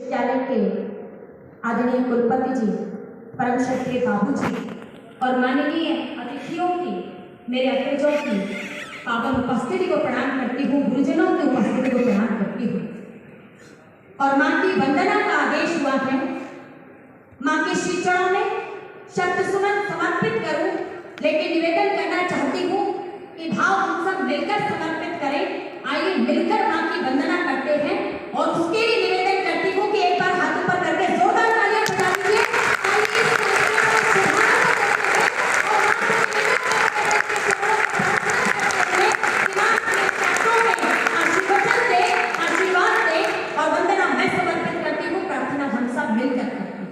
विश्वविद्यालय के आदरणीय कुलपति जी, परम श्रद्धेय बाबू जी और माननीय अतिथियों की, मेरे अग्रजों की पावन उपस्थिति को प्रणाम करती हूँ, गुरुजनों की उपस्थिति को प्रणाम करती हूँ। और माँ की वंदना का आदेश हुआ है, माँ के श्री चरणों में शब्द सुमन समर्पित करूं, लेकिन निवेदन करना चाहती हूँ कि भाव हम सब मिलकर समर्पित करें। आइए मिलकर माँ की वंदना करते हैं और उसके लिए निवेदन करती हूँ कि एक बार हाथ ऊपर करके जोरदार तालियां बजा दीजिए। आशीर्वाद दे और वंदना मैं समर्पित करती हूँ, प्रार्थना हम सब मिलकर करते हैं।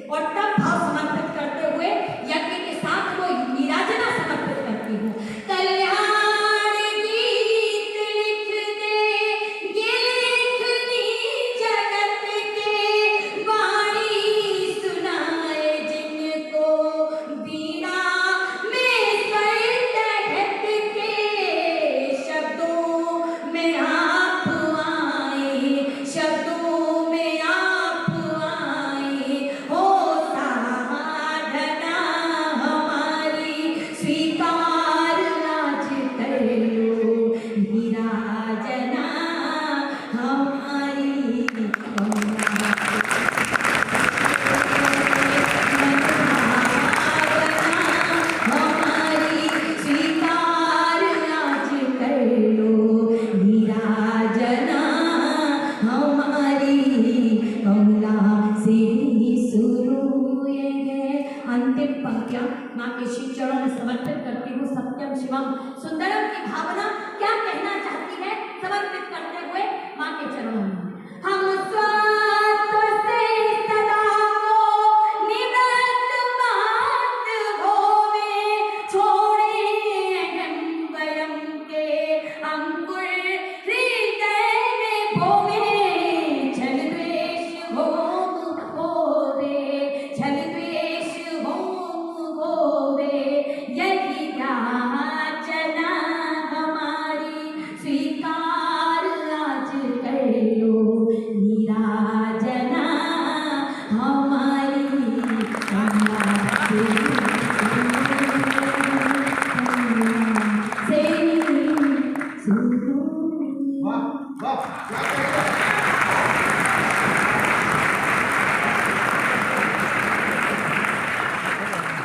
और तब भाव समर्पित करते हुए यज्ञ के साथ वो नीराजना समर्पित करती हूँ। कल्याण गीत लिख दे, ये लिखनी जगत के, वाणी सुनाए जिनको, बीना में स्वर तहत के, शब्दों में आप आए, शब्दों में आप आए, हो साधना हमारी स्वीकार आज कर लो, नीराजना हमारी हमारी स्वीकार आज कर लो, नीराजना हमारी कमला से ही शुरू ये है। अंतिम पंक्तियां माँ के श्री चरणों में समर्पित करती हूँ। सत्यम शिवम सुंदरम की भावना क्या कहना चाहती है समर्पित करते हुए माँ के चरणों में। हम स्वात्व से सदा को निवृत्त मात होवे, छोड़े अहं वयं के अंकुर हृदय में भोवे, छल द्वेष होम होवे, छल द्वेष होम होवे, यही याचना हमारी स्वीकार आज कर लो, नीराजना हमारी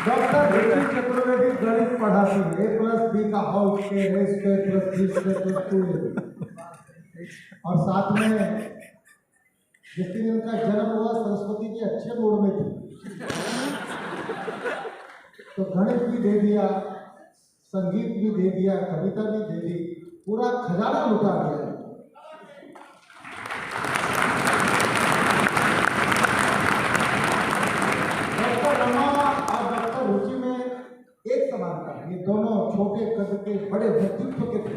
डॉक्टर ऋषि चतुर्वेदी गणित पढ़ाती है, A+B का whole square, A square plus B square plus 2AB, और साथ में जिस दिन इनका जन्म हुआ सरस्वती जी अच्छे मूड में थी, तो गणित भी दे दिया, संगीत भी दे दिया, कविता भी दे दी, पूरा खजाना लुटा दिया। डॉक्टर रमा और डॉक्टर रुचि में एक समानता है, ये दोनों छोटे कद के बड़े व्यक्तित्व के थे।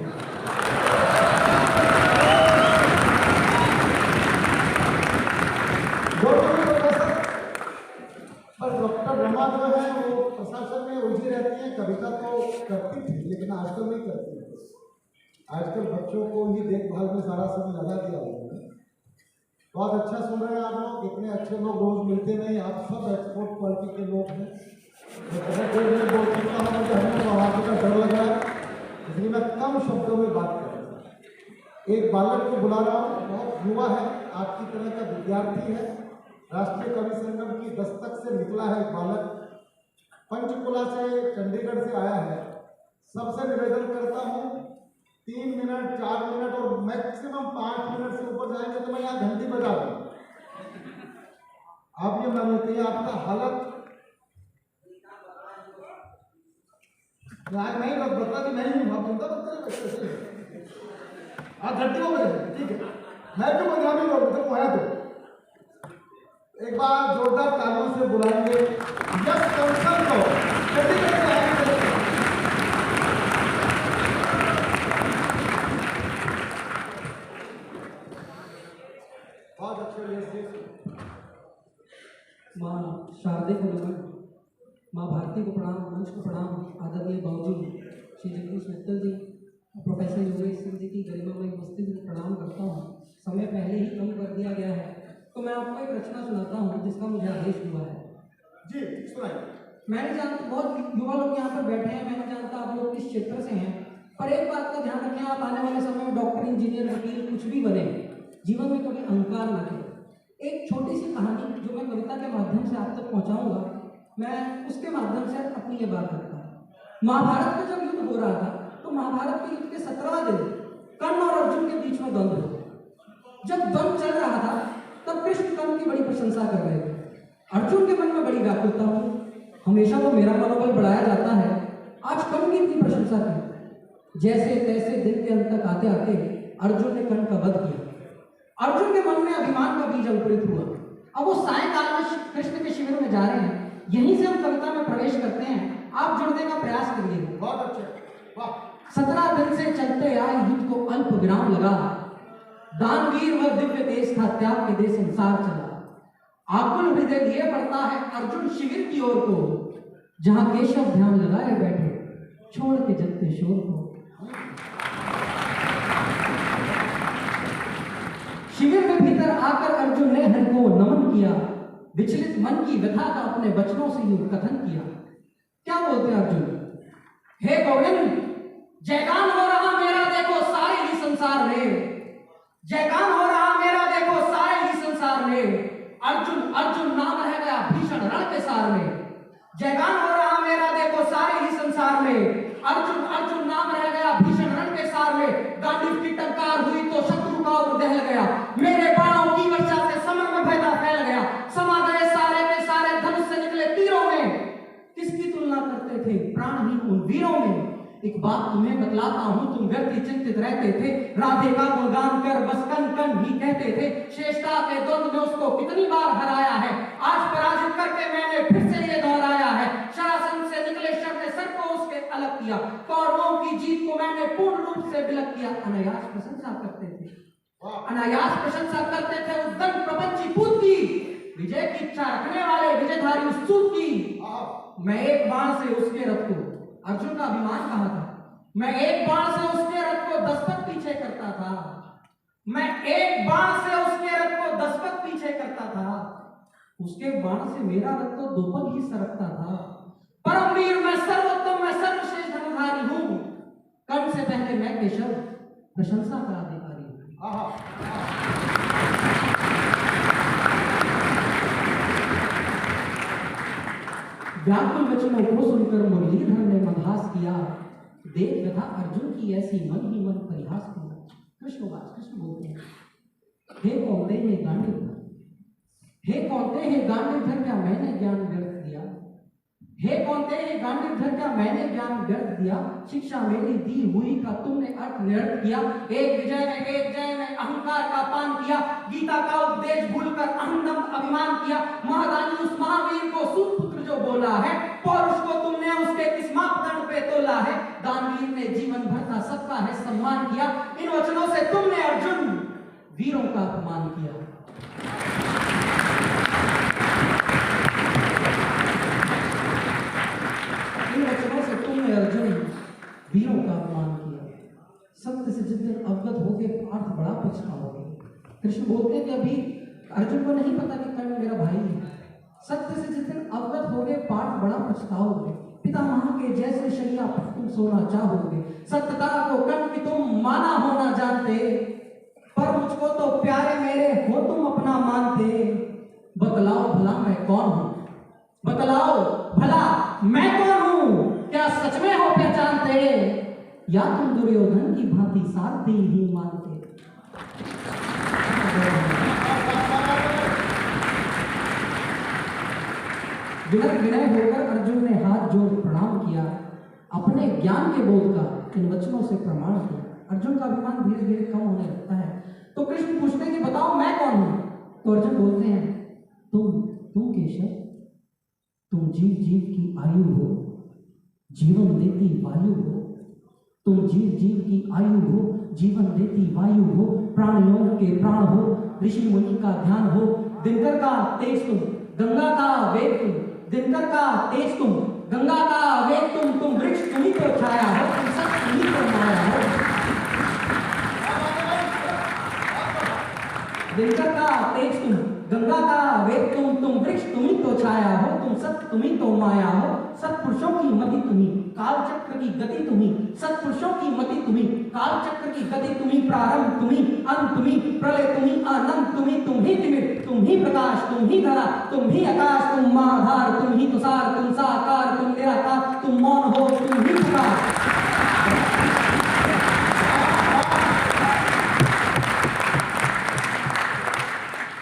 पर डॉक्टर रमा जो है वो प्रशासन में उलझी रहती है, कविता तो करती थी लेकिन आजकल नहीं करती है। आजकल बच्चों को ही देखभाल में सारा समय लगा दिया हुआ है, बहुत अच्छा सुन रहे हैं आप लोग, इतने अच्छे लोग रोज मिलते नहीं, आप सब एक्सपोर्ट क्वालिटी के लोग हैं। मैं बोल सकता हूँ, मुझे हमें मवाक़े का डर लग रहा है, इसलिए मैं कम शब्दों में बात कर रहा हूँ। एक बालक को बुला रहा हूँ, बहुत युवा है, आपकी तरह का विद्यार्थी है, राष्ट्रीय कवि संगम की दस्तक से निकला है एक बालक, पंचकुला से, चंडीगढ़ से आया है। सबसे निवेदन करता हूँ 3 मिनट 4 मिनट और मैक्सिमम 5 मिनट से ऊपर जाएंगे तो मैं यहाँ घंटी बजा दूँ। आप ये मान लेते हैं आपका हालत आज नहीं बता कि नहीं हूँ, आप चिंता मत करिए, आप घंटी को बजाइए, ठीक है। मैं क्यों बदनामी करूँ, तो वो है तो एक बार जोरदार तालियों से बुलाएंगे यस कंसल को, चंडीगढ़ से आए हैं। बहुत अच्छे माँ शारदे को नमन, माँ भारती को प्रणाम, मंच को प्रणाम, आदरणीय बाबूजी श्री जगदीश मित्तल जी, प्रोफेसर योगेश सिंह जी की गरिमामय उपस्थिति को प्रणाम करता हूँ। समय पहले ही कम कर दिया गया है, तो मैं आपको एक रचना सुनाता हूँ जिसका मुझे आदेश हुआ है। जी सुनाइए। मैं नहीं जानता, बहुत युवा लोग यहाँ पर बैठे हैं, मैं नहीं जानता आप लोग किस क्षेत्र से हैं, पर एक बात का ध्यान रखें, आप आने वाले समय में डॉक्टर, इंजीनियर, वकील कुछ भी बने, जीवन में कभी अहंकार न करें। एक छोटी सी कहानी जो मैं कविता के माध्यम से आप तक पहुँचाऊँगा, मैं उसके माध्यम से अपनी ये बात करता हूँ। महाभारत में जब युद्ध हो रहा था तो महाभारत के युद्ध के 17वां दिन कर्ण और अर्जुन के बीच में द्वंद्व हो। जब द्वंद्व चल रहा था तब कृष्ण कर्ण की बड़ी प्रशंसा कर रहे थे। अर्जुन के मन में बड़ी व्याकुलता हुई, हमेशा तो मेरा मनोबल बढ़ाया जाता है, आज कर्ण की इतनी प्रशंसा की। जैसे तैसे दिन के अंत तक आते आते अर्जुन ने कर्ण का वध किया। अर्जुन के मन में अभिमान का बीज अंकुरित हुआ। अब वो सायंकाल में कृष्ण के शिविर में जा रहे हैं, यहीं से हम कविता में प्रवेश करते हैं, आप जुड़ने का प्रयास करिए। बहुत अच्छे, वाह। 17 दिन से चलते आए युद्ध को अल्प विराम लगा, दानवीर व दिव्य तेज था, त्याग के दे संसार चला। आकुल हृदय लिए पड़ता है अर्जुन शिविर की ओर को, जहां केशव ध्यान लगाए बैठे, छोड़ के जगते शोर को। शिविर में भीतर आकर अर्जुन ने हरि को नमन किया, विचलित मन की व्यथा का अपने वचनों से यूं कथन किया। क्या बोलते अर्जुन? हे गोविंद, जयगान हो रहा मेरा देखो सारे ही संसार में, जयगान हो रहा मेरा देखो सारे ही संसार में, अर्जुन अर्जुन नाम रह गया भीषण रण के सार में। जयगान हो रहा मेरा देखो सारे ही संसार में, अर्जुन अर्जुन नाम रह गया भीषण रण के सार में। गांडीव की टंकार हुई तो शत्रु का और दहल गया, मेरे बाणों की वर्षा से समर में भयदा फैल गया। समा गए सारे के सारे धनुष से निकले तीरों में, किसकी तुलना करते थे प्राणहीन उन वीरों में। एक बात तुम्हें बतलाता हूं, तुम व्यक्ति चिंतित रहते थे, राधे का गुणगान कर बस कन कन ही कहते थे। श्रेष्ठता के द्वंद्व में उसको कितनी बार हराया है, आज पराजित करके मैंने फिर से ये दोहराया है। शरासन से निकले शर ने सर को उसके अलग किया, कौरवों की जीत को मैंने पूर्ण रूप से विलक किया। अनायास प्रशंसा करते थे, अनायास प्रशंसा करते थे उस दंड प्रपंची पूत की, विजय की इच्छा रखने वाले विजयधारी उस सूत की। मैं एक बाण से उसके रथ को, अर्जुन का अभिमान कहा था, मैं एक बाण से उसके रथ को 10 पग पीछे करता था, मैं एक बाण से उसके रथ को 10 पग पीछे करता था, उसके बाण से मेरा रथ तो 2 पग ही सरकता था। परमवीर मैं सर्वोत्तम, मैं सर्वश्रेष्ठ धनुर्धारी हूं, कर्ण से पहले मैं केशव प्रशंसा का अधिकारी हूं। व्याकुल वचनों को सुनकर मुरलीधर ने मदहास किया, देख व्यथा अर्जुन की ऐसी मन ही मन परिहास किया। कृष्ण बोलते हैं, हे कौंते हे गांडीव, हे कौंते हे गांडीव, क्या मैंने ज्ञान व्यर्थ दिया, हे कौंते हे गांडीव, क्या मैंने ज्ञान व्यर्थ दिया। शिक्षा मेरी दी हुई का तुमने अर्थ निरर्थ किया, एक जय में अहंकार का पान किया, गीता का उपदेश भूलकर अहंदम अभिमान किया। महादानी उस महावीर को सुपुत्र जो बोला है, पौरुष को तुमने उसके किस मापदंड पे तोला है। दानवीर ने जीवन भर का सबका है सम्मान किया, इन वचनों से तुमने अर्जुन वीरों का अपमान किया। इन वचनों से तुमने अर्जुन वीरों का अपमान किया। सत्य से जिस दिन अवगत होगे पार्थ बड़ा पछताओगे। कृष्ण बोलते हैं कि अभी अर्जुन को नहीं पता कि कर्ण मेरा भाई है। सत्य से जिस दिन अवगत हो गए पाठ बड़ा पछताओगे, पितामह के जैसे शैया पर तुम सोना चाहोगे। सत्यता को कर्ण की तुम माना होना जानते, पर मुझको तो प्यारे मेरे हो तुम अपना मानते। बतलाओ भला मैं कौन हूं, बतलाओ भला मैं कौन हूं, क्या सच में हो पहचानते, या तुम दुर्योधन की भांति सारथी ही मानते। विनय विनय होकर अर्जुन ने हाथ जोड़ प्रणाम किया, अपने ज्ञान के बोध का इन वचनों से प्रमाण किया। अर्जुन का अभिमान धीरे धीरे कम होने लगता है। तो कृष्ण पूछते हैं कि बताओ मैं कौन हूं। तो अर्जुन बोलते हैं तुम केशव, तुम जीव जीव की आयु हो, जीवन देती वायु हो। तुम जीव जीव की आयु हो, जीवन देती वायु हो, प्राणियों के प्राण हो, ऋषि मुनि का ध्यान हो। दिनकर का तेज तुम, गंगा का वेग तुम, दिनकर का तेज तुम, गंगा का वेग तुम वृक्ष तुम ही तो छाया हो, तुम सब तुम ही तो माया हो। दिनकर का तेज तुम, गंगा का वेग तुम वृक्ष तुम ही तो छाया हो, तुम सब तुम ही तो माया हो। सत्पुरुषों की मति तुम्ही, काल चक्र की गति तुम्ही, सत्पुरुषों की मति तुम्ही, काल चक्र की गति तुम्ही, प्रारंभ तुम्ही, अंत तुम्ही, प्रलय तुम्ही, अनंत तुम्ही, तुम ही तिमिर, तुम ही प्रकाश, तुम ही धरा, तुम ही आकाश, तुम महाधार, तुम ही तुषार, तुम साकार, तुम निराकार, तुम मौन हो, तुम ही पुकार।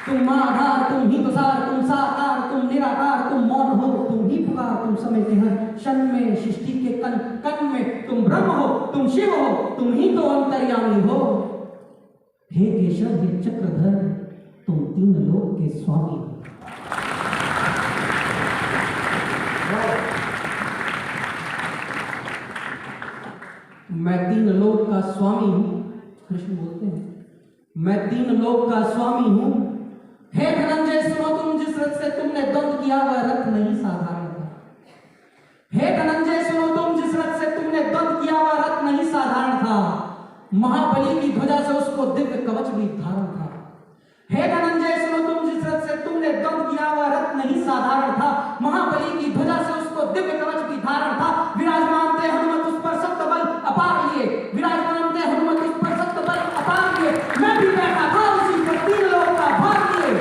तुम महाधार, तुम ही तुषार, तुम साकार, तुम निराकार, तुम मौन हो, तुम ही पुकार, तुम समेटे हर क्षण में सृष्टि के कण कण में, तुम ब्रह्म हो, तुम शिव हो, तुम ही तो अंतर्यामी हो। हे केशव, हे चक्रधर, तुम तीन लोक के स्वामी हो। मैं तीन लोक का स्वामी हूं, कृष्ण बोलते हैं मैं तीन लोक का स्वामी हूं। हे धनंजय सुनो, तुम जिस रथ से तुमने द्वंद किया वह रथ नहीं साधारण था। हे धनंजय सुनो, तुम जिस रथ से तुमने द्वंद किया वह रथ नहीं साधारण था। महाबली की ध्वजा से उसको दिव्य कवच भी धारण था। हे धनंजय सुनो, तुम जिस रथ से तुमने द्वंद किया वह रथ नहीं साधारण था। महाबली की ध्वजा से उसको दिव्य कवच भी धारण था। विराजमान थे हनुमत उस पर सत्य बल अपार लिए, विराजमान थे हनुमत उस पर सत्य बल अपार लिए। मैं भी बैठा था उसी पर तीन लोक का भार लिए।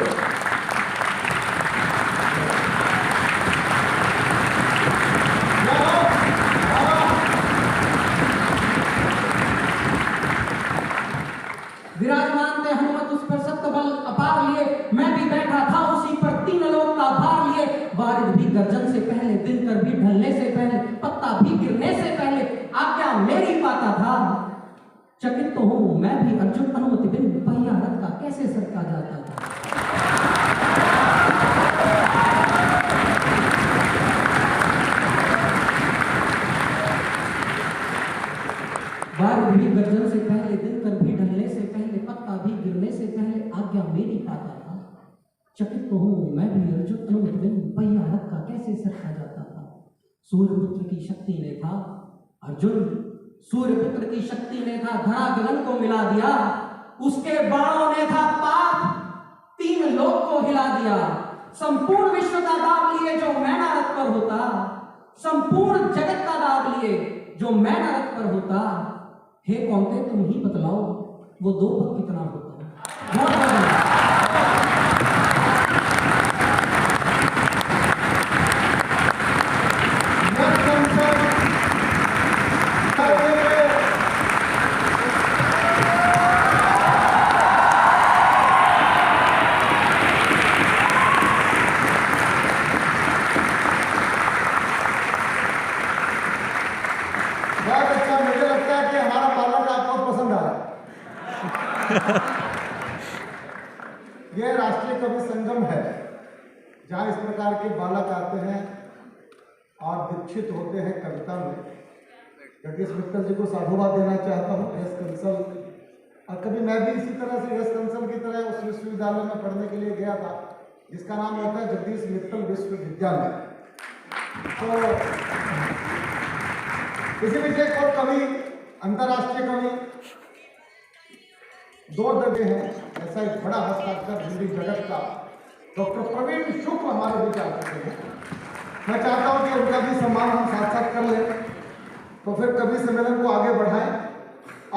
विराजमान थे हनुमत उस पर सत्य बल अपार लिए। मैं भी बैठा था उसी पर तीन लोक का भार लिए। वारिद भी गर्जन से पहले, दिनकर भी ढलने से पहले, पत्ता भी गिरने से पहले आज्ञा मेरी पाता था। चकित तो हूं मैं भी अर्जुन, अनुमति बिन पहिया रथ का कैसे सरका जाता था। वारिद भी गर्जन से पहले, दिनकर भी ढलने से पहले, पत्ता भी गिरने से पहले आज्ञा मेरी पाता था। चकित तो हूं मैं भी अर्जुन, अनुमति बिन पहिया रथ का कैसे सरका जाता था। सूर्यपुत्र की शक्ति ने था अर्जुन, सूर्यपुत्र की शक्ति ने था धरा गगन को मिला दिया। उसके बाणों ने था पाप तीन लोक को हिला दिया। संपूर्ण विश्व का दाब लिए जो मैना रथ पर होता, संपूर्ण जगत का दाब लिए जो मैना रथ पर होता। हे कौनते तुम ही बतलाओ वो दो भक्त कितना होता। बहुत अच्छा, मुझे लगता है कि हमारा बालक आपको पसंद आया। यह राष्ट्रीय कवि संगम है जहाँ इस प्रकार के बालक आते हैं और दीक्षित होते हैं कविता में। जगदीश मित्तल जी को साधुवाद देना चाहता हूँ। एस कंसल, और कभी मैं भी इसी तरह से एस कंसल की तरह उस विश्वविद्यालय में पढ़ने के लिए गया था जिसका नाम होता है जगदीश मित्तल विश्वविद्यालय। तो इसी विषय को कवि, अंतर्राष्ट्रीय कवि दो दर्जे हैं। ऐसा एक बड़ा हस्ताक्षर हिंदी जगत का डॉक्टर प्रवीण शुक्ल हमारे बीच आ चुके हैं। मैं चाहता हूं कि उनका भी सम्मान हम साथ साथ कर लें, तो फिर कभी सम्मेलन को आगे बढ़ाएं।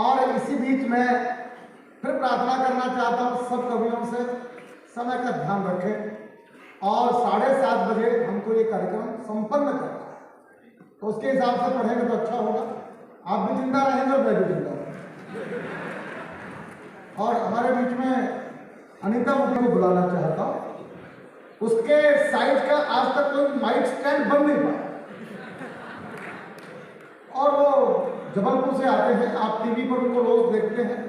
और इसी बीच में फिर प्रार्थना करना चाहता हूं सब कवियों से, समय का ध्यान रखें और 7:30 बजे हमको ये कार्यक्रम संपन्न करना है, तो उसके हिसाब से पढ़ेंगे तो अच्छा होगा। आप भी जिंदा रहेंगे और मैं भी जिंदा रहूंगा। और हमारे बीच में अनीता मुखी को बुलाना चाहता हूं। उसके साइड का आज तक कोई माइक स्टैंड बन नहीं पाया और वो जबलपुर से आते हैं, आप टीवी पर उनको रोज देखते हैं।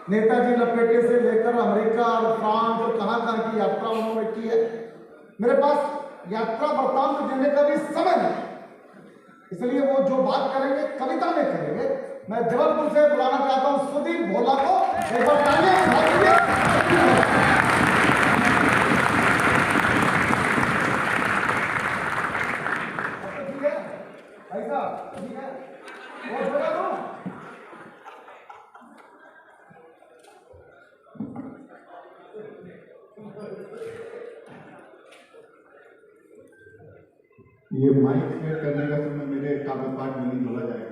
नेताजी लपेटे से लेकर अमेरिका और फ्रांस और कहां की यात्रा उन्होंने की है। मेरे पास यात्रा वृत्तांत देने का भी समय नहीं, इसलिए वो जो बात करेंगे कविता में करेंगे। मैं जबलपुर से बुलाना चाहता हूं सुदीप भोला को। एक बार तालियां बजा दीजिए। भाई साहब ठीक है, वो बोला दो। ये माइक सेट करने का समय मेरे कागज पाठ में नहीं बोला जाएगा।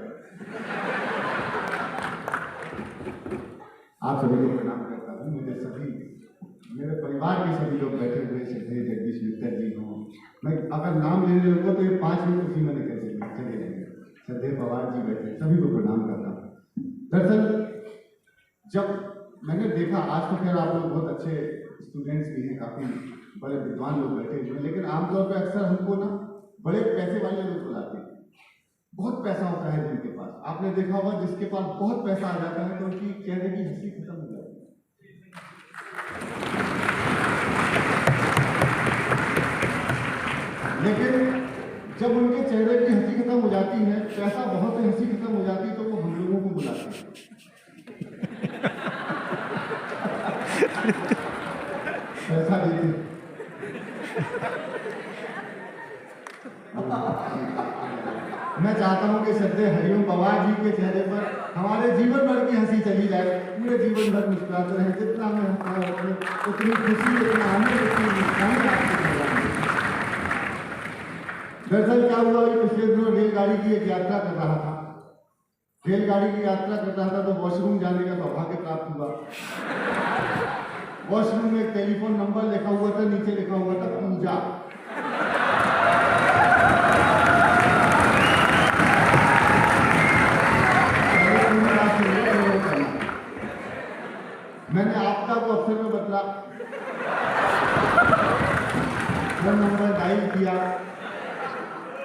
आप सभी को प्रणाम करता हूँ। मेरे परिवार के सभी लोग बैठे हुए, श्रद्धेय जगदीश मित्तर जी हों, मैं अगर नाम लेने लगूँ तो ये 5 मिनट उसी मैंने कैसे चले जाएंगे। श्रद्धेय पवार जी बैठे, सभी को प्रणाम करता हूँ। दरअसल जब मैंने देखा, आज तो खैर आप लोग बहुत अच्छे स्टूडेंट्स भी हैं, काफ़ी बड़े विद्वान लोग बैठे हुए हैं, लेकिन आमतौर पर अक्सर हमको ना बड़े पैसे वाले लोग बुलाते हैं। बहुत पैसा होता है जिनके पास, आपने देखा होगा जिसके पास बहुत पैसा आ जाता है तो उनकी चेहरे की हंसी खत्म हो जाती है। लेकिन जब उनके चेहरे की हंसी खत्म हो जाती है, पैसा बहुत है, हंसी खत्म हो जाती है, तो वो हम लोगों को बुलाते हैं। पैसा देते मैं चाहता हूं कि श्रद्धेय हरिओम पवार जी के चेहरे पर हमारे जीवन भर की हंसी चली जाए, पूरे जीवन भर मुस्कुराते रहे। जितना मैं हंसता उतनी खुशी, उतना आनंद, उतनी मुस्कान आपको। दरअसल क्या हुआ, पिछले दिनों रेलगाड़ी की एक यात्रा कर रहा था। रेलगाड़ी की यात्रा कर रहा था तो वॉशरूम जाने का सौभाग्य प्राप्त हुआ। वॉशरूम में एक टेलीफोन नंबर लिखा हुआ था, नीचे लिखा हुआ था पूजा। मैंने आपका को अक्षर में बदला, फोन नंबर डायल किया,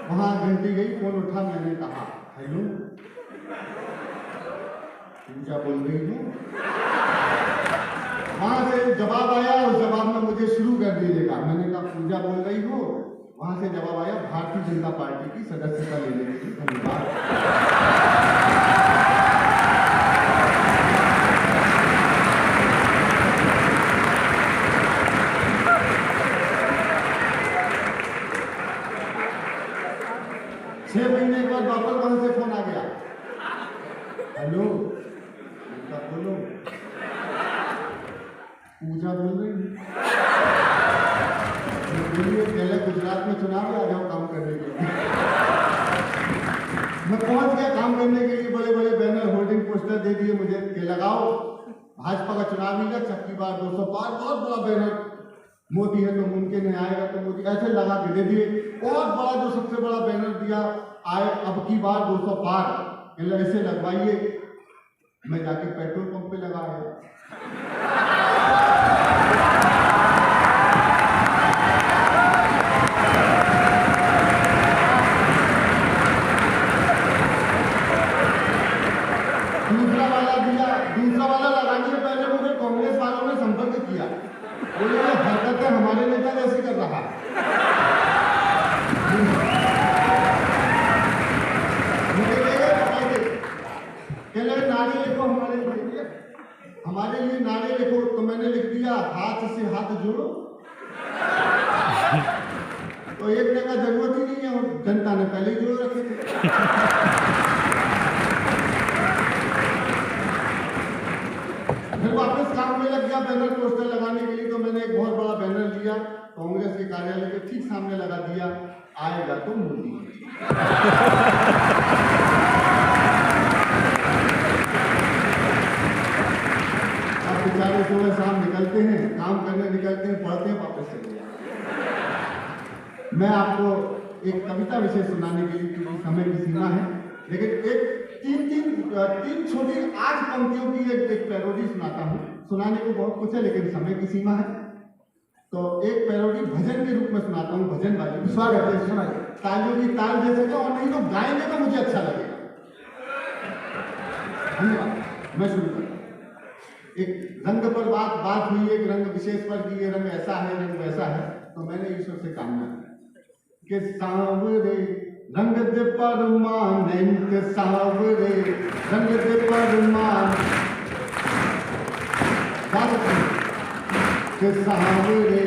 वहां घंटी गई, फोन उठा, मैंने कहा हेलो पूजा बोल रही हूँ। वहां से जवाब आया, उस जवाब में मुझे शुरू कर दीजिएगा। मैंने कहा पूजा बोल रही हूँ। वहां से जवाब आया भारतीय जनता पार्टी की सदस्यता लेने के लिए धन्यवाद। 6 महीने के बाद वापस वहां से फोन आ गया, हेलो बोलो पूजा बोल रही हूँ। पहले गुजरात में चुनाव आ जाओ काम करने के लिए। मैं पहुंच गया काम करने के लिए, बड़े बड़े बैनर होर्डिंग पोस्टर दे दिए मुझे कि लगाओ भाजपा का चुनावी लक्ष्य, सबकी बार 200 पार, बहुत बड़ा बैनर, मोदी है तो मुमकिन है आएगा तो मोदी, ऐसे लगा के दे दिए। बहुत बड़ा, जो सबसे बड़ा बैनर दिया, आए अब की बार 200 पार, ऐसे लगवाइए। मैं जाके पेट्रोल पंप पे लगा आया। दूसरा वाला लगाने से पहले मुझे कांग्रेस वालों ने संपर्क किया, बोले हरकतें हमारे नेता जैसे कर रहा है। कहले नारे लिखो हमारे लिए नारे लिखो, तो मैंने लिख दिया हाथ से हाथ जोड़ो। तो एक ने का जरूरत ही नहीं है, और जनता ने पहले ही जोड़ रखे थे। फिर वापस काम में लग गया बैनर पोस्टर लगाने के लिए। तो मैंने एक बहुत बड़ा बैनर लिया, कांग्रेस के कार्यालय के ठीक सामने लगा दिया, आएगा तो मोदी। अब बेचारे सुबह शाम निकलते हैं, काम करने निकलते हैं, पढ़ते हैं, वापस चले जाते। मैं आपको एक कविता विशेष सुनाने के लिए, क्योंकि समय की सीमा है, लेकिन एक तीन छोटी 8 पंक्तियों की एक पैरोडी सुनाता हूँ। सुनाने को बहुत कुछ है लेकिन समय की सीमा है, तो एक पैरोडी भजन के रूप में सुनाता हूँ, भजन वाली। स्वागत है, सुनाइए। तालियों की ताल दे सके और नहीं तो गाएंगे तो मुझे अच्छा लगेगा। धन्यवाद। मैं शुरू करता हूँ। एक रंग पर बात हुई, एक रंग विशेष पर कि ये रंग ऐसा है, रंग वैसा है। तो मैंने ईश्वर से कामना कि सांवरे रंग दे परमानेंट, सांवरे रंग दे परमानेंट, के सांवरे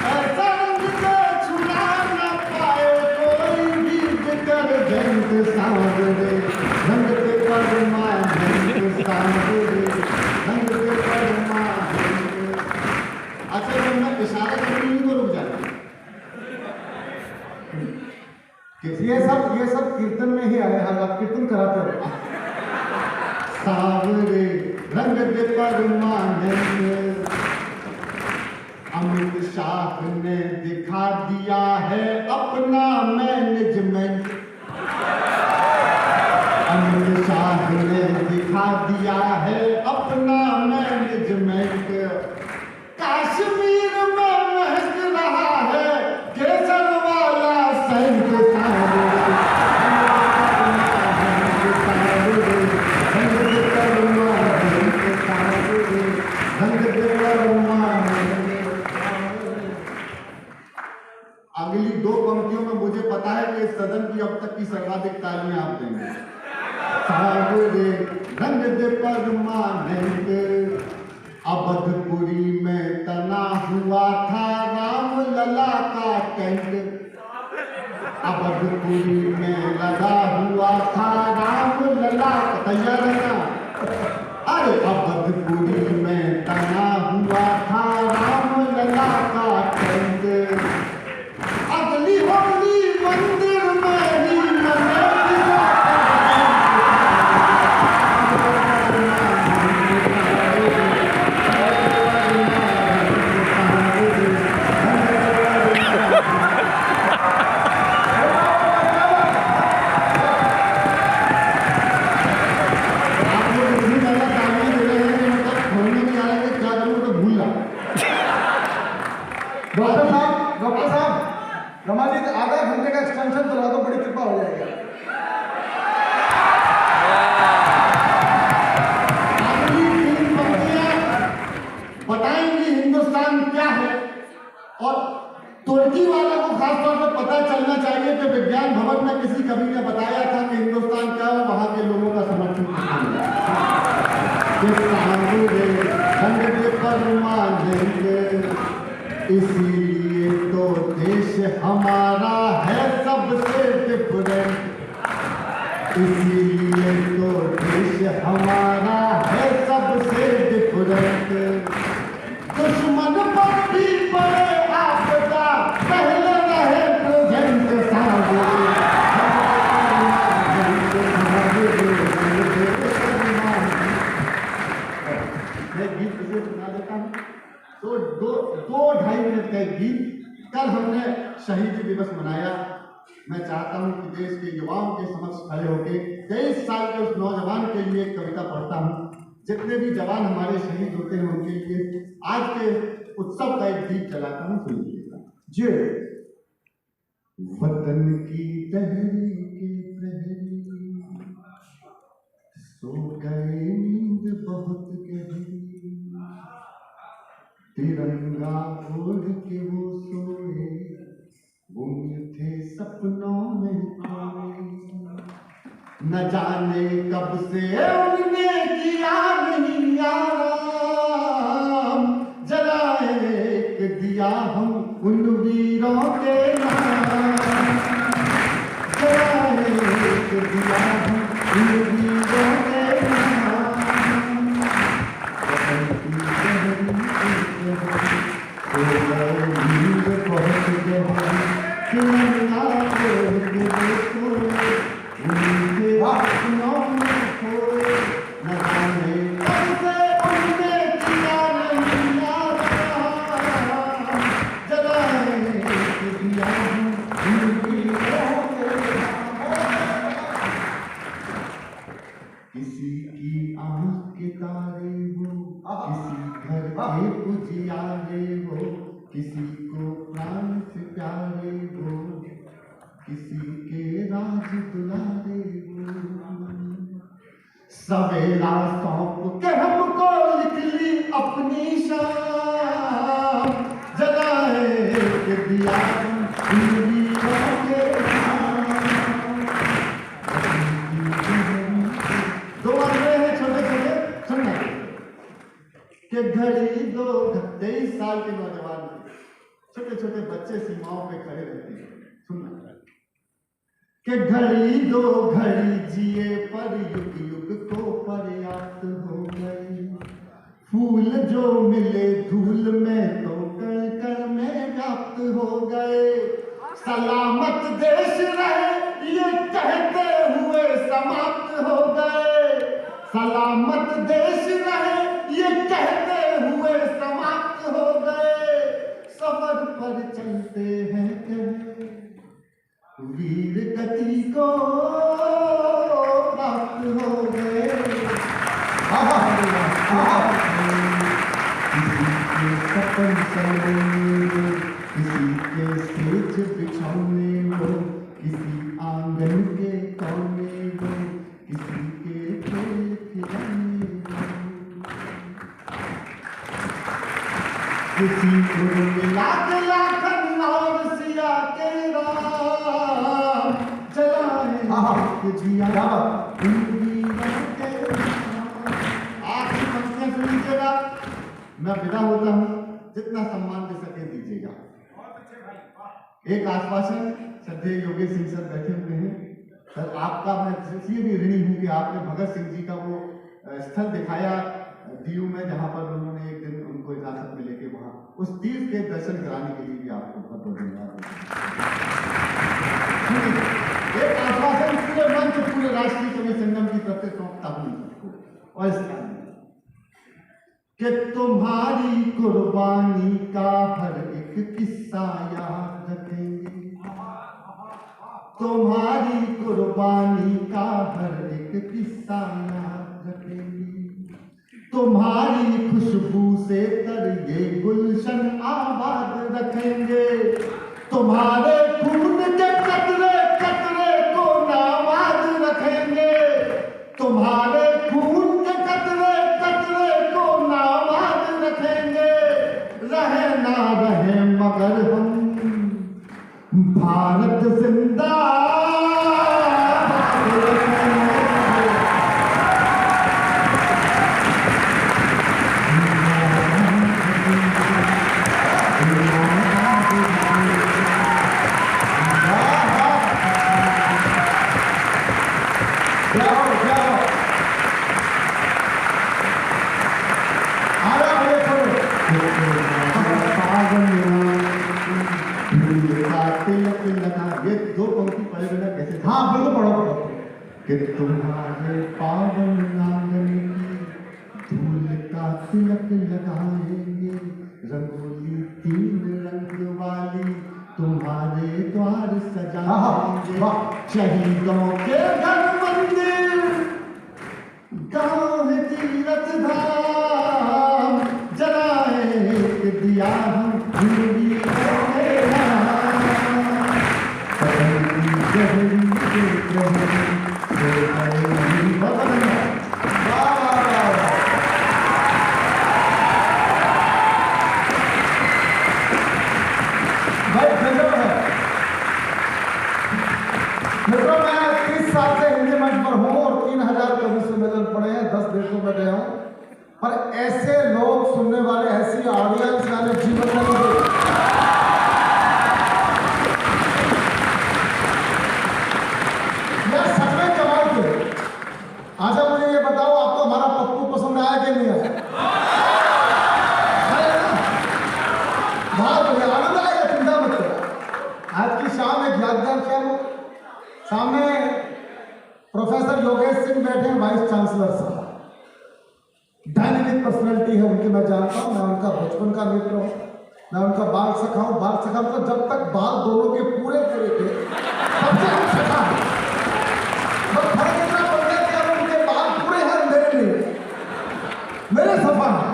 ऐसा रंग से छुड़ा न पाए कोई भी डिटर्जेंट, सांवरे रंग दे परमानेंट, सांवरे रंग दे परमानेंट। अच्छा, जब मैं इशारा करती हूँ तो रुक जाती हूँ। ये सब कीर्तन में ही आए हैं, आप कीर्तन कराते हो। सांवरे रंग दे परमानेंट, अमित शाह ने दिखा दिया है अपना मैनेजमेंट, अमित शाह ने दिखा दिया है अपना मैनेजमेंट। कश्मीर में महक रहा है केसर वाला सेंट, अगली 2 पंक्तियों में मुझे पता है कि इस सदन की अब तक की सर्वाधिक तालियां आप देंगे। सांवरे रंग दे परमानेंट, अवधपुरी में तना हुआ था राम लला का टेंट, अवधपुरी में लगा हुआ था राम लला का, तैयार रहना। अरे अवधपुरी में तना हुआ था राम लला का टेंट, अगली होली मंदिर में ही मनेगी। डॉक्टर साहब, रमाजी आधा घंटे का एक्सटेंशन चला दो, बड़ी कृपा हो जाएगा। बताएंगे हिंदुस्तान क्या है, और तुर्की वालों को खासतौर पर पता चलना चाहिए कि विज्ञान भवन में किसी कवि ने बताया था कि हिंदुस्तान क्या है, वहां के लोगों का समर्थन इसीलिए तो देश हमारा है सबसे डिफरेंट, इसीलिए तो देश हमारा है सबसे डिफरेंट। दुश्मन पर भी पड़े आपदा, पहले रहे प्रेजेंट, मैं गीत किसे सुना देता हूँ। तो 2-2.5 मिनट का एक गीत। कल हमने शहीद दिवस मनाया। मैं चाहता हूं कि देश के युवाओं के समक्ष खड़े होकर 23 साल के उस नौजवान के लिए एक कविता पढ़ता हूं। जितने भी जवान हमारे शहीद होते हैं उनके लिए आज के उत्सव का एक गीत चलाता हूं, सुनिएगा। जी। वतन की तहरीके प्रहरी सो गए नींद बहुत गहरी, तिरंगा ओढ़ के वो सोए, वो मीठे सपनों में खोए। न जाने कब से उनने किया नहीं आराम, जलाए एक दिया हम उन वीरों के नाम, जलाए एक दिया हम उन वीरों के नाम। किसी की आंख के तारे हो, किसी घर के उजियारे हो, किसी को प्राण से प्यारे हो, किसी के राज दुलारे हो। सवेरा सौंप के हमको निकली अपनी शाम, जलाए के दिया कि घड़ी दो 23 साल के नौजवान थे, छोटे छोटे बच्चे सीमाओं पे खड़े रहते हैं। सुनना कि घड़ी दो घड़ी जिए पर युग युग को पर्याप्त हो गए, फूल जो मिले धूल में तो कण कण में व्याप्त हो गए। सलामत देश रहे ये कहते हुए समाप्त हो गए, सलामत देश रहे ये कहते हुए समाप्त हो गए। सफर पर चलते हैं कहे वीर गति को प्राप्त हो गए। किसी के सपन सजने, किसी के सेज बिछौने हो, किसी आंगन के कोने हो, किसी के खेल खिलौने हो, किसी को लाख लाखन और सिया के राम, जलाए जिया आखिरी पंक्तियां सुन लीजिएगा, मैं विदा होता हूं, जितना सम्मान दे सके दीजिएगा। एक आश्वासन, श्रद्धेय योगेश सिंह सर बैठे हुए हैं। सर आपका मैं इसलिए भी ऋणी हूं कि आपने भगत सिंह जी का वो स्थल दिखाया दीव में, जहां पर उन्होंने एक दिन उनको इजाजत में लेके वहां उस तीर्थ के दर्शन कराने के लिए भी आपको बहुत बहुत धन्यवाद। एक आश्वासन पूरे मंच पूरे राष्ट्रीय कवि संगम की तरफ से सौंपता हूं सबको और इस कि तुम्हारी कुर्बानी का हर एक किस्सा याद रखेंगे, तुम्हारी कुर्बानी का हर एक किस्सा याद रखेंगे, तुम्हारी खुशबू से तर ये गुलशन आबाद रखेंगे, तुम्हारे खून के कतरे कतरे को नाबाद रखेंगे, तुम्हारे खून के कतरे कतरे को नाबाद रखेंगे। रहे ना रहे मगर हम भारत जिंदा ये दो पंक्ति पढ़े बिना कैसे? हाँ बिल्कुल पढ़ो कि तुम्हारे पावन आंगन की धूल का तिलक लगाएंगे, रंगोली 3 रंग वाली तुम्हारे द्वार सजाएंगे, शहीदों के घर मंदिर गांव तीरथ धाम, जलाए दिया हम मित्रों मैं 30 साल से हिंदी मंच पर हूँ और 3000 कवि सम्मेलन पढ़े हैं, 10 देशों में गया हूँ, हैं वाइस चांसलर साहब, डायनेमिक पर्सनैलिटी है उनकी, मैं जानता हूँ, मैं उनका बचपन का मित्र हूँ, मैं उनका बाल सखा हूँ। बाल सखा मतलब जब तक बाल दोनों के पूरे पूरे थे तब से हम सखा हैं। बस फर्क इतना पड़ गया कि अब उनके बाल पूरे हैं, मेरे नहीं, मेरे सफा हैं,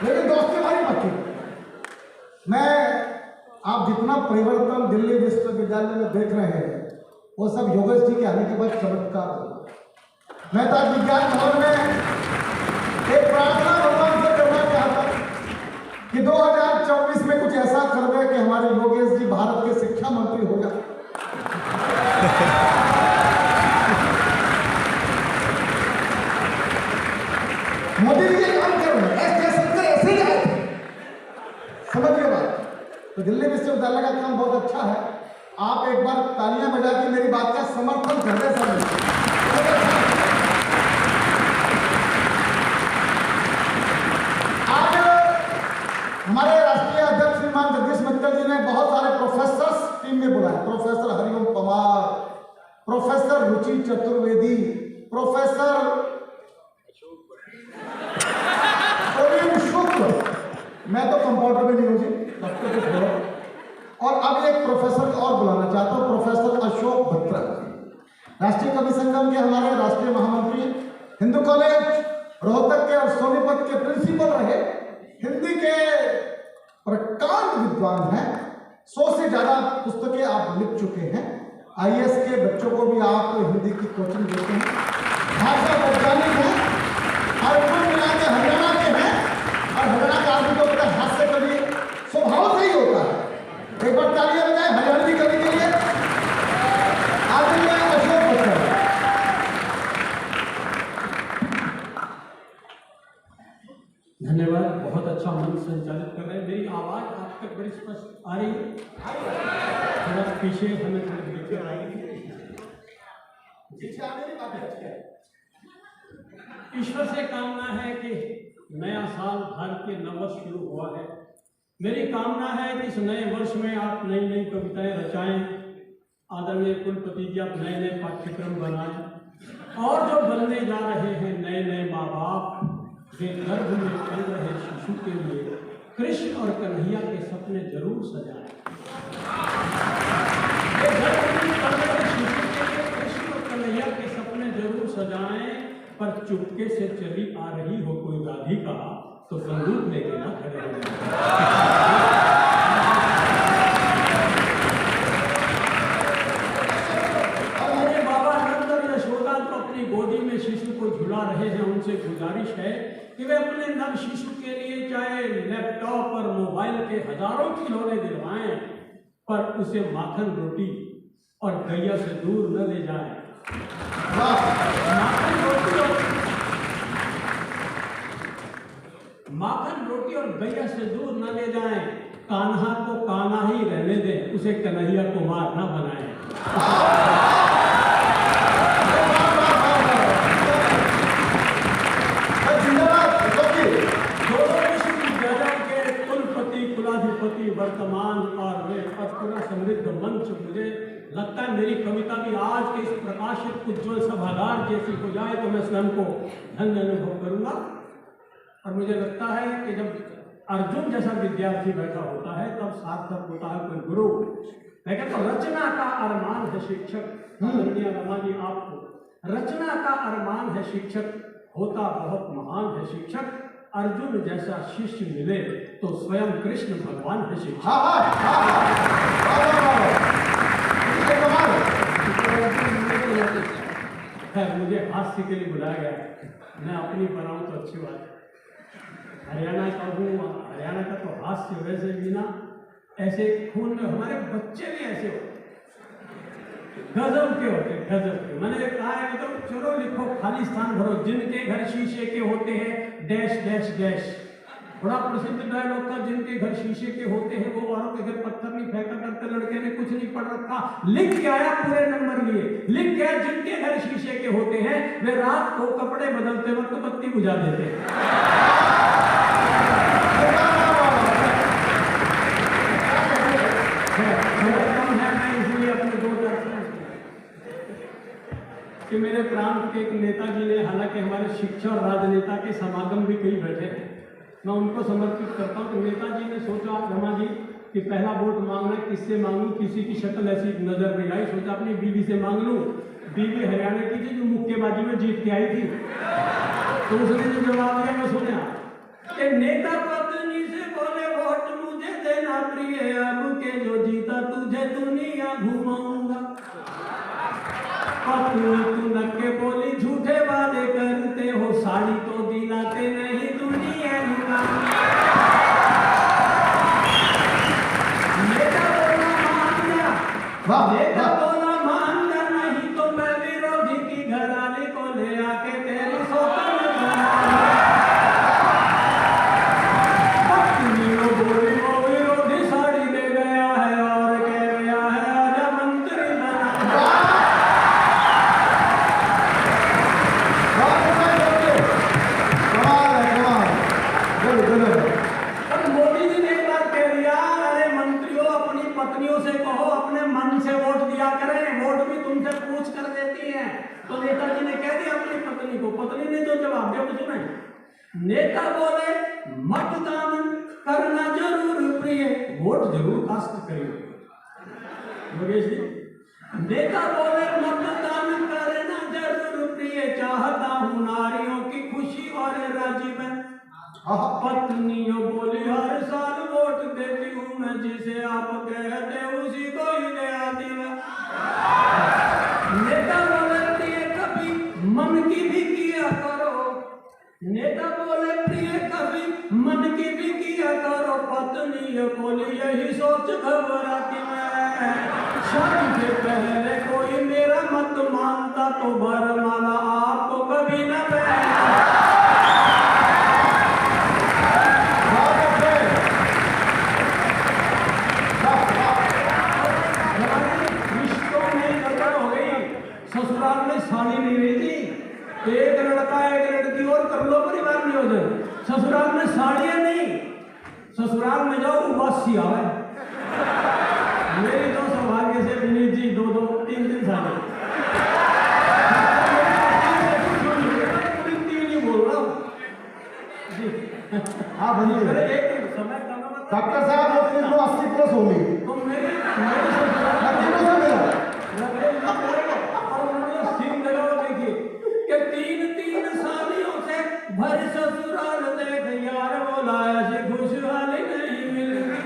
लेकिन दोस्ती हमारी बाकी। मैं आप जितना परिवर्तन दिल्ली विश्वविद्यालय में देख रहे हैं वो सब योगेश जी के आने के बाद चमत्कार हुआ। मैं तो आज विज्ञान भवन में एक प्रार्थना भगवान से करना चाहता कि 2024 में कुछ ऐसा कर दे कि हमारे योगेश जी भारत के शिक्षा मंत्री हो जाए। मोदी जी ये काम कर रहे हैं, एस जयशंकर ऐसे ही आए थे, समझिए बात। तो दिल्ली विश्वविद्यालय का काम बहुत अच्छा है। आप एक बार तालियां बजा के मेरी बात का समर्थन कर दे सब। आज हमारे राष्ट्रीय अध्यक्ष श्रीमान जगदीश मित्तल जी ने बहुत सारे प्रोफेसर्स टीम में बुलाए। प्रोफेसर हरिओम पवार, प्रोफेसर रुचि चतुर्वेदी, प्रोफेसर प्रवीण शुक्ल, मैं तो कंपाउंडर भी नहीं हूँ जी, डॉक्टर को छोड़ो। और अब एक प्रोफेसर और बुलाना चाहता हूँ, प्रोफेसर अशोक बत्रा, राष्ट्रीय कवि संगम के हमारे राष्ट्रीय महामंत्री, हिंदू कॉलेज रोहतक के और सोनीपत के प्रिंसिपल रहे, हिंदी के प्रकांड विद्वान हैं, 100 से ज्यादा पुस्तकें आप लिख चुके हैं। IAS के बच्चों को भी आप हिंदी की कोचिंग देते हैं, भाषा वैज्ञानिक हैं और कुल मिला के हरियाणा के हैं। और हरियाणा का आदमी तो पता हास्य कवि स्वभाव से ही होता है। एक बार तालियां बजाएं हरियाणवी कवि के लिए। आदरणीय अशोक बत्रा। धन्यवाद, बहुत अच्छा मंच संचालित कर रहे हैं। मेरी आवाज आप तक बड़ी स्पष्ट आ रही है? थोड़ा पीछे हमें थोड़ी दिक्कत आएगी। ईश्वर से कामना है कि नया साल भारत के नववर्ष शुरू हुआ है। मेरी कामना है कि इस नए वर्ष में आप नई नई कविताएं रचाएं, आदरणीय कुलपति जी आप नए नए पाठ्यक्रम बनाएं, और जो बनने जा रहे हैं नए नए माँ बाप, वे गर्भ में पल रहे शिशु के लिए कृष्ण और कन्हैया के सपने जरूर सजाएं। वे गर्भ में पल रहे शिशु के लिए कृष्ण और कन्हैया के सपने जरूर सजाएं, पर चुपके से चली आ रही हो कोई राधिका तो बंदूक लेके ना खड़े हो जाए। और मेरे बाबा नंद और यशोदा तो अपनी गोदी में शिशु को झुला रहे हैं, उनसे गुजारिश है कि वे अपने नव शिशु के लिए चाहे लैपटॉप और मोबाइल के हजारों खिलौने दिलवाएं, पर उसे माखन रोटी और गैया से दूर न ले जाएं। माखन रोटी और गैया से दूर न ले जाएं, कान्हा को कान्हा ही रहने दें, उसे कन्हैया कुमार न बनाएं। दोनों विश्वविद्यालयों के कुलपति कुलाधिपति वर्तमान और वे पूरा समृद्ध मंच, मुझे लगता है मेरी कविता भी आज के इस प्रकाशित उज्ज्वल सभागार जैसी हो जाए तो मैं स्वयं को धन्य अनुभव करूंगा। और मुझे लगता है कि जब अर्जुन जैसा विद्यार्थी बैठा होता है तब सार्थक होता है कोई गुरु। मैं कहता हूँ रचना का अरमान है शिक्षक, आदरणीय रमा जी आपको रचना का अरमान है शिक्षक, होता बहुत महान है शिक्षक, अर्जुन जैसा शिष्य मिले तो स्वयं कृष्ण भगवान है शिक्षक। मुझे हास्य के लिए बुलाया गया, मैं अपनी बनाऊं तो अच्छी बात है। हरियाणा का हूँ, हरियाणा का तो हास्य वैसे भी ना, ऐसे खून में हमारे बच्चे भी ऐसे होते, गजब के होते, गजब के। मैंने कहा है कि तो चलो लिखो खाली स्थान भरो, जिनके घर शीशे के होते हैं डैश डैश डैश। बड़ा प्रसिद्ध डायलॉग था, जिनके घर शीशे के होते हैं वो औरों के घर पत्थर नहीं फेंका करते। लड़के ने कुछ नहीं पढ़ रखा, लिख के आया पूरे नंबर लिए, लिख के आया जिनके घर शीशे के होते हैं वे रात को कपड़े बदलते वक्त बत्ती बुझा देते हैं। कि मेरे प्रांत के कई बैठे हैं, मैं उनको समर्पित करता हूँ कि नेताजी ने सोचा रमा जी कि पहला वोट मांगना किससे मांगूं, किसी की शक्ल ऐसी नजर नहीं आई, सोचा अपनी बीवी से मांग लूं। बीवी हरियाणा की थी जो मुक्केबाजी में जीत के आई थी, तो उसने जो जवाब दिया मैं सुना कि नेता पत्नी से बोले वोट मुझे देना प्रिय, अब के जो जीता तुझे दुनिया घुमाऊंगा। पत्नी तू नक्के बोली झूठे वादे करते हो, साड़ी तो दिलाते नहीं दुनिया घुमाऊंगा। नेता बोला मान गया, नेता बोला मान गया, नहीं तो मैं विरोधी की घराने को ले आके तेरी सोता में बनाऊंगा। पत्नी बोली वो विरोधी साड़ी ले गया है और कह गया है आजा मंत्री बना। और मोदी जी ने एक बात कह दिया, अरे मंत्रियों अपनी पत्नियों से कहो अपने मन से वोट दिया करें, वोट भी तुमसे पूछ कर देती हैं। तो नेताजी ने कह दिया अपनी पत्नी को, पत्नी ने जो जवाब दिया वो सुने। नेता बोले मतदान करना जरूर प्रिय, वोट जरूर कास्ट करिए। योगेश जी, नेता बोले मतदान करना जरूर प्रिय, चाहता हूं नारियों की खुशी और राज्य में। पत्नियों बोली हर साल वोट देती हूँ मैं, जिसे आप कहते उसी को ही दे आती मैं। नेता बोले प्रिय कभी मन की भी किया करो, नेता बोले प्रिय कभी मन की भी किया करो, पत्नी बोली यही सोच घबराती मैं। शादी से पहले कोई मेरा मत मानता तो वरमाला आपको कभी न पहनता। ससुराल में साड़ी नहीं रही थी, एक लड़का एक लड़की और कर लो परिवार नियोजन, ससुराल में साड़ियां नहीं, ससुराल में जाओ उबासी आवे। मेरी तो सौभाग्य से विनीत जी 2-3 साड़ी, तीन ही बोल रहा हूँ जी। हाँ भैया, एक समय डॉक्टर साहब वो फिर 80+ होगी तो मेरे ससुराल कि 3 सालियों से भर ससुराल देख यार बोला ऐसी खुशहाली नहीं मिलती।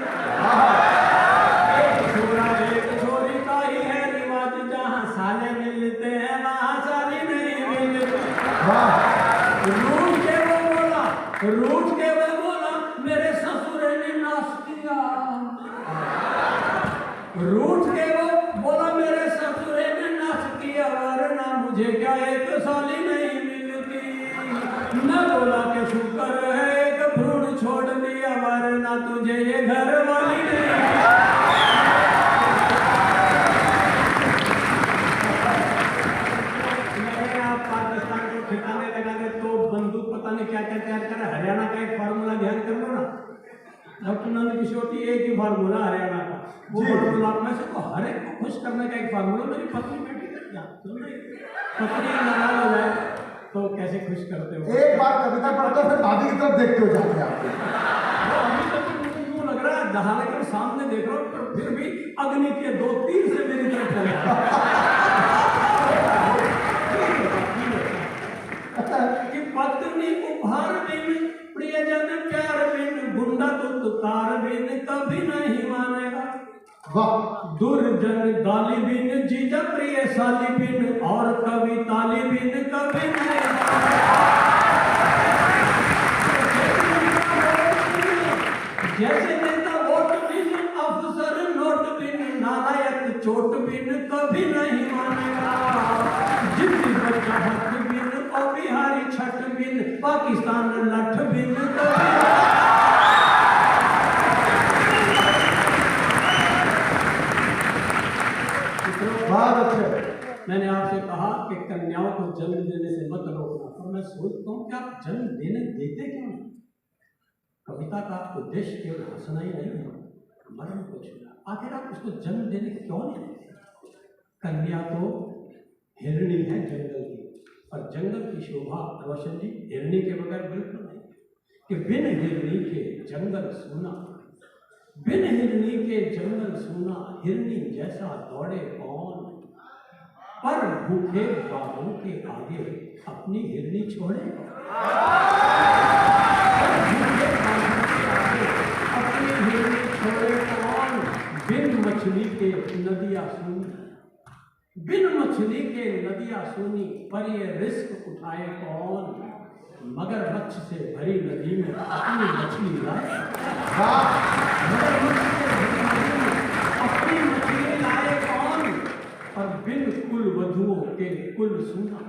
एक छोरा एक छोरी का ही है रिवाज, जहाँ साले मिलते हैं वहाँ साली नहीं मिलती। रूठ के वो बोला मेरे ससुर ने नाश किया, रूठ के वो बोला मेरे ससुर ने नाश किया, वरना मुझे क्या एक साली नहीं मिलती। मैं बोला कि शुक्र है एक भ्रूण छोड़ दिया, वरना तुझे ये घर वाली नहीं। आप पाकिस्तान को ठिकाने लगा दे तो बंदूक पता नहीं क्या क्या तैयार करे। हरियाणा का एक फार्मूला ध्यान कर लो ना, डॉक्टर नंद किशोर एक ही फार्मूला हरियाणा का, वो फार्मूला में से तो हर एक को खुश करने का एक फार्मूला। मेरी पत्नी बेटी पत्नी नाराज हो जाए तो कैसे खुश करते हो? एक बार कविता पढ़ते हो फिर भाभी की तरफ देखते हो जाके आप। अभी तक मुझे यूं लग रहा है दहाड़े के सामने देख रहा हूँ, पर फिर भी अग्नि के 2-3 से मेरी तरफ चले कि पत्नी उपहार बिन प्रियजन प्यार बिन, गुंडा तुकार बिन कभी नहीं मानेगा। दुर्जन गाली बिन जीजा प्रिय साली बिन, और कभी ताली बिन कभी नहीं। जैसे नेता वोट बिन, अफसर नोट बिन, नालायक चोट बिन कभी नहीं मानेगा। जिद्दी बच्चा हट बिन और बिहारी छठ बिन, पाकिस्तान लठ बिन कभी। मैंने आपसे कहा कि कन्याओं को जन्म देने से मत रोकना, और मैं सोचता हूँ कि आप जन्म देने देते क्यों नहीं? कविता का उद्देश्य केवल हंसना ही नहीं है, मरण को छूना। आखिर आप उसको जन्म देने क्यों नहीं देते? कन्या तो हिरणी है जंगल की, और जंगल की शोभा रोशन जी हिरणी के बगैर बिल्कुल नहीं। कि बिन हिरनी के जंगल सूना, बिन हिरनी के जंगल सूना, हिरनी जैसा दौड़े कौन, पर भूखे बाबों के आगे अपनी हिरनी छोड़े, भूखे बाबों के आगे अपनी हिरनी छोड़े कौन, बिन मछली के नदियां सूनी, बिन मछली के नदियां सूनी, पर ये रिस्क उठाए कौन, मगर मच्छ से भरी नदी में अपनी मछली लाए, मगरमच्छ से भरी नदी में अपनी मछली लाए कौन, और बिन कुल वधुओं के कुल सूना,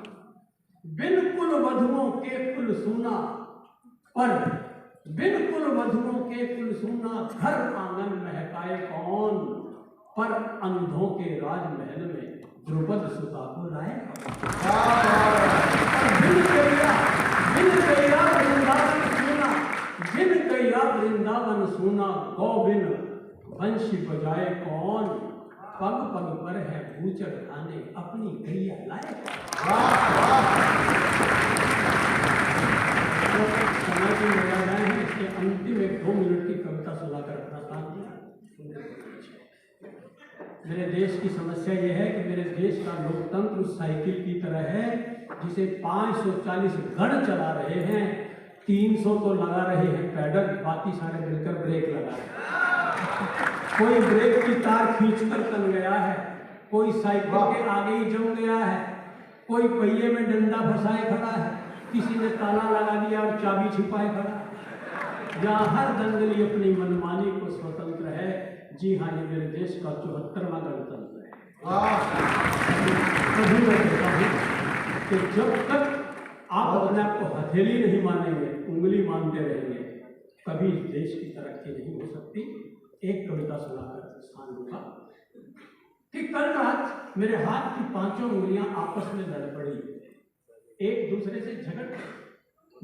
बिन कुल वधुओं के कुल सूना, पर बिन कुल वधुओं के कुल सूना, घर आंगन महकाए कौन, पर अंधों के राजमहल में द्रुपद सुता को लाए, बिन गैया वृंदावन सूना, बिन गैया वृंदावन सूना, गौ बिन वंशी बजाए कौन, पग पग पर है बूचड़ खाने अपनी गैया लाए। तो समय की मर्यादाएं हैं, इसके अंतिम 1-2 मिनट की कविता सुनाकर अपना काम किया। मेरे देश की समस्या यह है कि मेरे देश का लोकतंत्र उस साइकिल की तरह है जिसे 540 गण चला रहे हैं, 300 तो लगा रहे हैं पैडल, बाकी सारे मिलकर ब्रेक लगा रहे हैं। कोई ब्रेक की तार खींचकर तन गया है, कोई साइकिल के आगे ही जम गया है, कोई पहिए में डंडा फंसाए खड़ा है, किसी ने ताला लगा दिया और चाबी छिपाए खड़ा है। जहाँ हर दंगली अपनी मनमानी को स्वतंत्र है। जी हाँ, ये मेरे देश का 74वां गणतंत्र है। कभी मैं कहता हूँ कि जब तक आप अपने आप को हथेली नहीं मानेंगे, उंगली मानते रहेंगे, कभी देश की तरक्की नहीं हो सकती। एक कविता सुनाकर स्थान होगा कि कल रात मेरे हाथ की 5 उंगलियां आपस में लड़ पड़ी, एक दूसरे से झगड़ गई।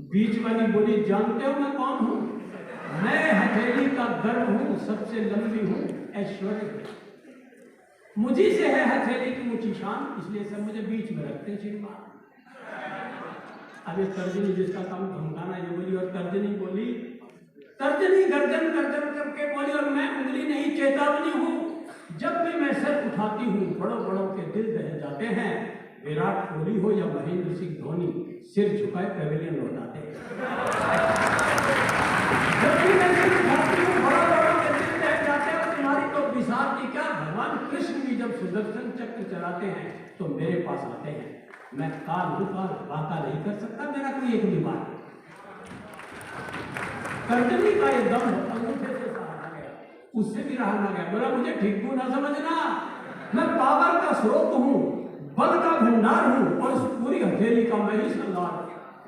बीच वाली बोली, जानते हो मैं कौन हूं? मैं हथेली का गर्व हूं, सबसे लंबी हूं, ऐश्वर्य। मुझी से है हथेली की ऊंची शान, इसलिए सब मुझे बीच में रखते हैं श्रीमान। अब ये तर्जनी जिसका काम धमकाना ये बोली, और तर्जनी बोली, तर्जनी गर्जन गर्जन करके बोली, और मैं उंगली नहीं चेतावनी हूं। जब भी मैं सर उठाती हूं, बड़ों बड़ों के दिल दह जाते हैं। विराट कोहली हो या महेंद्र सिंह धोनी, सिर झुकाए पैवेलियन लौटाते हैं। जब भी मैं सिर उठाती हूं, बड़ों बड़ों के दिल दह जाते हैं। और तुम्हारी तो बिसात की क्या, भगवान कृष्ण भी जब सुदर्शन चक्र चलाते हैं तो मेरे पास आते हैं। मैं काल हूं, काल बाका नहीं कर सकता, मेरा कोई एक भी बात। तर्जनी का ये दम अंगूठे से सहारा गया, उससे भी रहा ना गया। बोला, मुझे ठीक ना समझना, मैं पावर का स्रोत हूं, बल का भंडार हूं, और इस पूरी हथेली का मैं ही सरदार।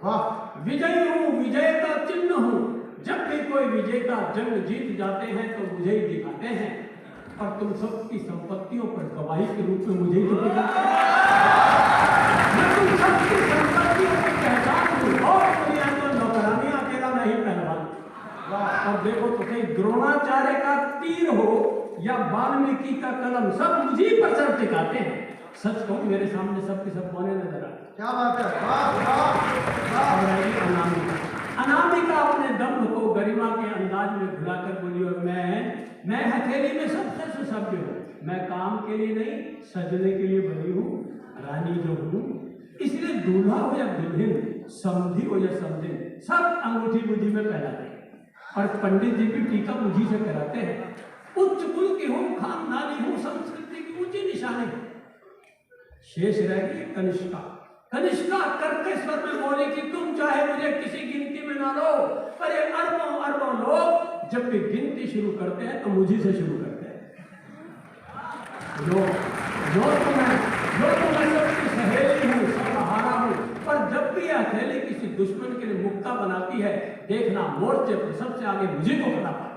वाह, विजयी हूं, विजय का चिन्ह हूं। जब भी कोई विजेता जंग जीत जाते हैं तो मुझे ही दिखाते हैं, और तुम सबकी संपत्तियों पर गवाही के रूप में मुझे ही तो दिखाते हैं। मैं तुम सबकी संपत्तियों की पहचान हूं, और दुनिया तो नौकरानी अकेला नहीं पहलवान। और देखो तो कहीं द्रोणाचार्य का तीर हो या वाल्मीकि का कलम, सब मुझे पर सर टिकाते हैं। सच कहूं, मेरे सामने सबके सब कौन नजर आ, क्या बात है। अनामिका, अनामिका अपने दम्भ को गरिमा के अंदाज में भुलाकर बोली, और मैं हथेली में सबसे सभ्य हूँ। मैं काम के लिए नहीं, सजने के लिए बनी हूँ, रानी जो हूँ। इसलिए दूल्हा हो या दुल्हन, समधी हो या समधिन, सब अंगूठी बुद्धि में पहनाते हैं। और पंडित जी भी टीका बुद्धि से कराते हैं। उच्च कुल की हूँ, खानदानी हूँ, संस्कृति की ऊंची निशानी। शेष रह गई कनिष्का। कनिष्का करके स्वर में बोली कि तुम चाहे मुझे किसी गिनती में ना लो, पर ये अरबों अरबों लोग जब भी गिनती शुरू करते हैं तो मुझी से शुरू करते हैं। जो तुम्हें सबकी सहेली हूँ, सबहारा हूँ, पर जब भी यह हथेली किसी दुश्मन के लिए मुक्ता बनाती है, देखना मोर्चे पर सबसे आगे मुझे को खड़ा पाता।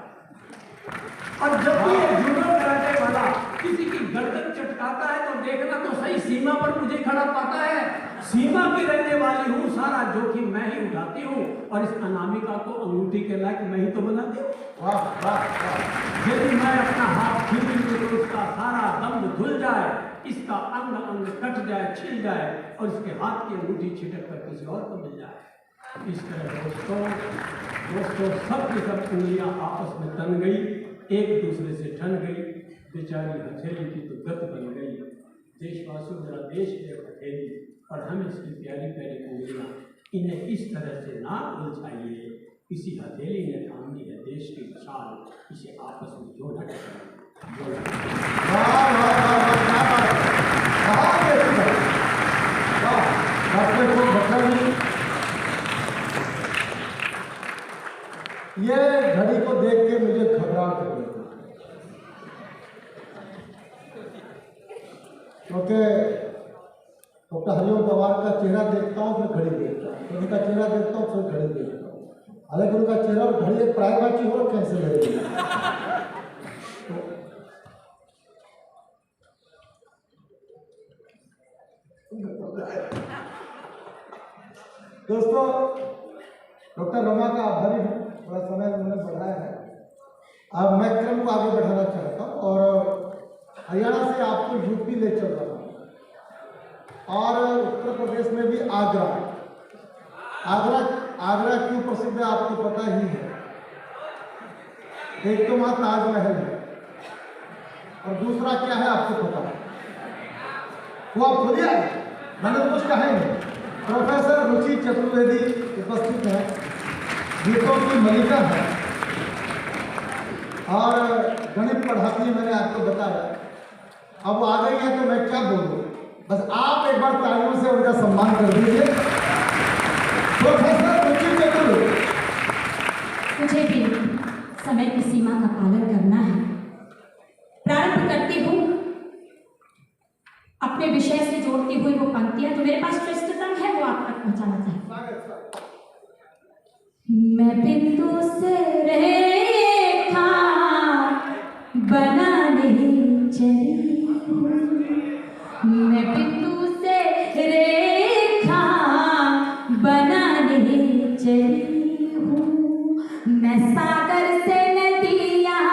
और जब भी ये जूडो कराटे वाला किसी की गर्दन चटकाता है तो देखना तो सही सीमा पर मुझे खड़ा पाता है। सीमा की रहने वाली हूँ, सारा जोखिम मैं ही उठाती हूँ, और इस अनामिका को अंगूठी के लायक मैं ही तो बनाती हूँ। यदि मैं अपना हाथ खींच लूं तो उसका सारा दम धुल जाए, इसका अंग अंग कट जाए, छिल जाए, और इसके हाथ की अंगूठी छिटक कर किसी और को मिल जाए। इस तरह दोस्तों सबकी सब उंगलियां आपस में तन गई, एक दूसरे से ठन गई, बेचारी हथेली की तो गत बन गई। देशवासियों जरा देश के हथेली और हम इसकी प्यारी प्यारी उंगलियां, इन्हें इस तरह से ना उलझाइए। किसी हथेली ने थामनी है देश की चाल, इसे आपस में जो न ये घड़ी को देख के मुझे घबराहट हो रही है, क्योंकि डॉक्टर हरिओम पवार का चेहरा देखता हूँ फिर घड़ी देखता हूँ, फिर उनका चेहरा देखता हूँ फिर घड़ी देखता हूँ। हालांकि उनका चेहरा और घड़ी एक प्रायवाची हो कैसे लगेगी। दोस्तों, डॉक्टर रमा का आभारी हूँ, थोड़ा समय उन्होंने बढ़ाया है। अब मैं क्रम को आगे बढ़ाना चाहता हूँ और हरियाणा से आपको यूपी ले चल रहा हूँ और उत्तर प्रदेश में भी आगरा। आगरा क्यों प्रसिद्ध है आपको पता ही है। एक तो वहाँ ताजमहल है और दूसरा क्या है आपको पता है, वो आप खुद ही आए, मैंने कुछ कहा ही नहीं। प्रोफेसर रुचि चतुर्वेदी उपस्थित है, गीतों की मलिका है और गणित पढ़ाती है, मैंने आपको बताया। अब वो आ गई है तो मैं क्या बोलूँ, बस आप एक बार तालियों से उनका सम्मान कर दीजिए। प्रोफेसर रुचि चतुर्वेदी। मुझे भी समय की सीमा का पालन करना है। प्रारंभ करती हूँ अपने विषय से जोड़ती हुई वो पंक्तियां जो मेरे पास प्रस्तुतम है, वो आप तक पहुंचाना चाहती हूँ। मैं बिंदु से रेखा बनाने चली हूँ, मैं बिंदु से रेखा बनाने चली हूँ, मैं सागर से नदियाँ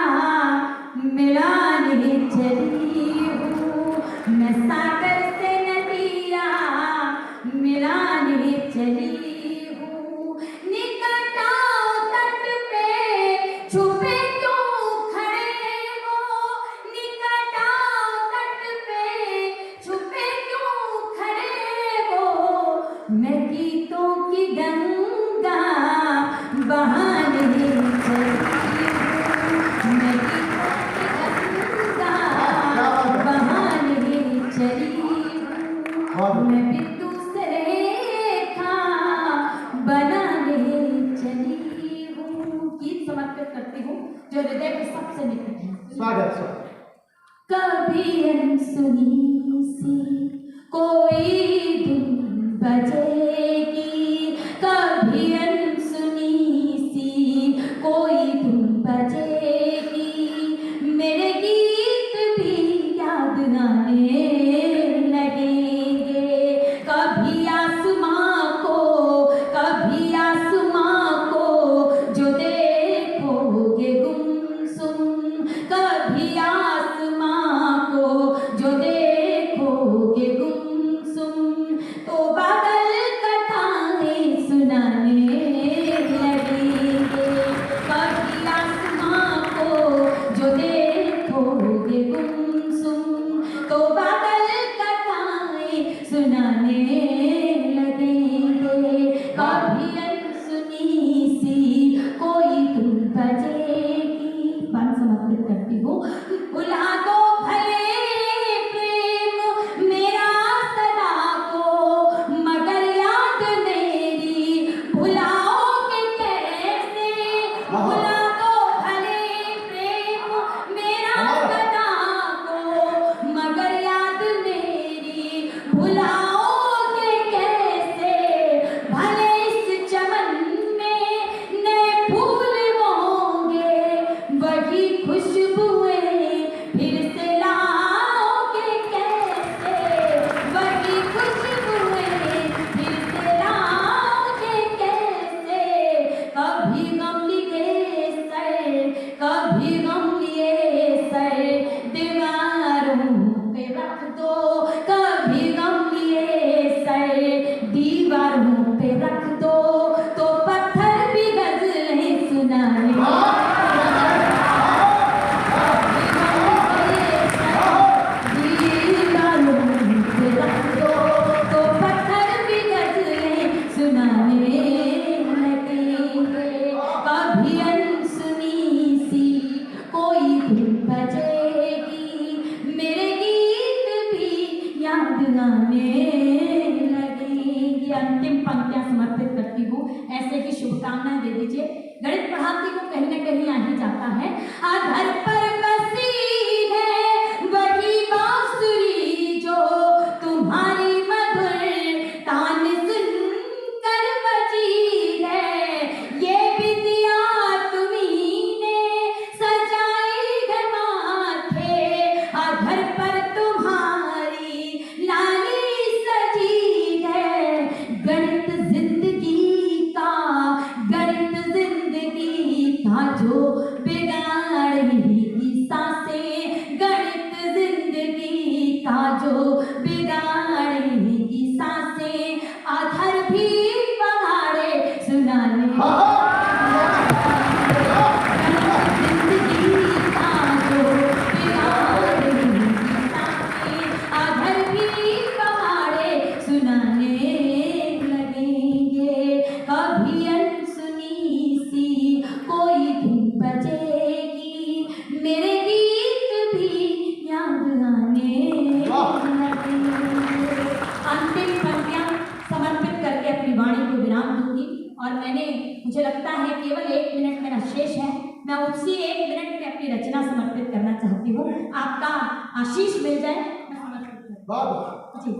मिलाने चली हूँ, मैं सागर से नदियाँ मिलाने चली हूँ। निकट आओ तट पे छुपे क्यों खड़े हो, निकट आओ तट पे छुपे क्यों खड़े हो, मैं गीतों की गंगा बहाने चली हूँ, मैं गीतों की गंगा बहाने चली हूँ, मैं बिंदु से रेखा बनाने चली हूँ। गीत समर्पित करती हूँ जो हृदय के सबसे निकट है। स्वागत। कभी अनसुनी सी कोई धुन बजेगी, कभी अनसुनी सी कोई धुन बजेगी, मेरे गीत भी याद आने लगेंगे। कभी आसमां को जो देखोगे गुमसुम, कभी आसमां को जो देखोगे गुमसुम, तो बादल कथाएं सुनाने लगेंगे। कभी आसमां को जो देखोगे गुमसुम, तो बादल कथाएं सुनाने लगेंगे। कभी अनसुनी सी कोई धुन बजेगी। पान समर्पित करती हूँ। बुला दो भले प्रेम मेरा सदा को, मगर याद मेरी भुलाओगे कैसे, भुला दो भले प्रेम मेरा सदा को, मगर याद मेरी भुलाओगे कैसे, भले इस चमन में नए फूल होंगे, वही खुशबुएं फिर से लाओगे कैसे, वही खुशबुएं फिर से लाओगे कैसे। कभी गम लिए सर, कभी गम लिए सर दीवारों पे रख दो, कभी गम लिए सर दीवारों पे रख दो, शादी को कहीं ना कहीं आ ही जाता है। अधर पर बसी है वही बांसुरी जो तुम्हारी मधुर तान सुनकर बजी है। ये विद्या तुम्हीं ने सजाई है माथे, अधर पर तुम्हारी लाली सजी है। गणित जिंदगी का जो बिगाड़ेगी सांसें, गणित जिंदगी का जो बिगाड़ेगी सांसें, अधर भी पहाड़े सुनाने मेरे गीत भी याद आने लगे। अंतिम पंक्तियां समर्पित करके अपनी वाणी को विराम दूंगी और मुझे लगता है केवल 1 मिनट मेरा शेष है। मैं उसी 1 मिनट में अपनी रचना समर्पित करना चाहती हूँ। आपका आशीष मिल जाए, मैं समर्पित करूं। जी,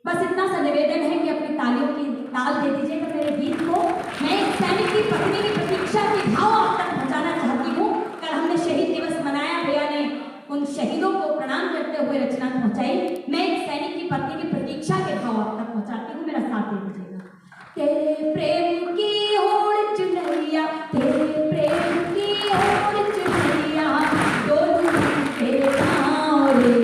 बस इतना सा निवेदन है कि अपनी तालियों की ताल दे दीजिएगा मेरे गीत को। मैं एक सैनिक की पत्नी की प्रतीक्षा के भाव आप तक पहुंचाना चाहती हूँ। कल हमने शहीद दिवस मनाया, भैया ने उन शहीदों को प्रणाम करते हुए रचना पहुंचाई। मैं एक सैनिक की पत्नी की प्रतीक्षा के भाव आप तक पहुंचाती हूँ, मेरा साथ दे दीजिएगा। तेरे प्रेम की होड़ चुनरिया, तेरे प्रेम की होड़ चुनरिया, दोनों तेरे पाँव रे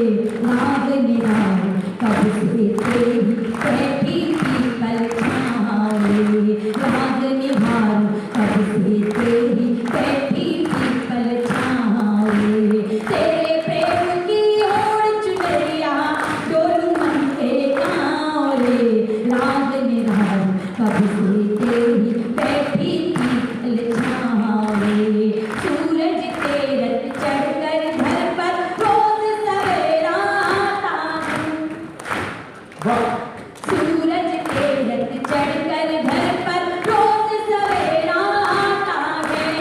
नाग निहार, कब से तेरी बैठी थी कल छाँव रे नाग निहार, कब से तेरी बैठी थी कल छाँव रे। तेरे प्रेम की होड़ चुनरिया, डोलू मन के गाँव रे नाग निहार, कब से तेरी बैठी थी कल छाँव रे। सूरज तेरत चढ़कर घर पर रोज सवेरा आता हूँ, सूरज तेरत चढ़कर घर पर रोज सवेरा आता है।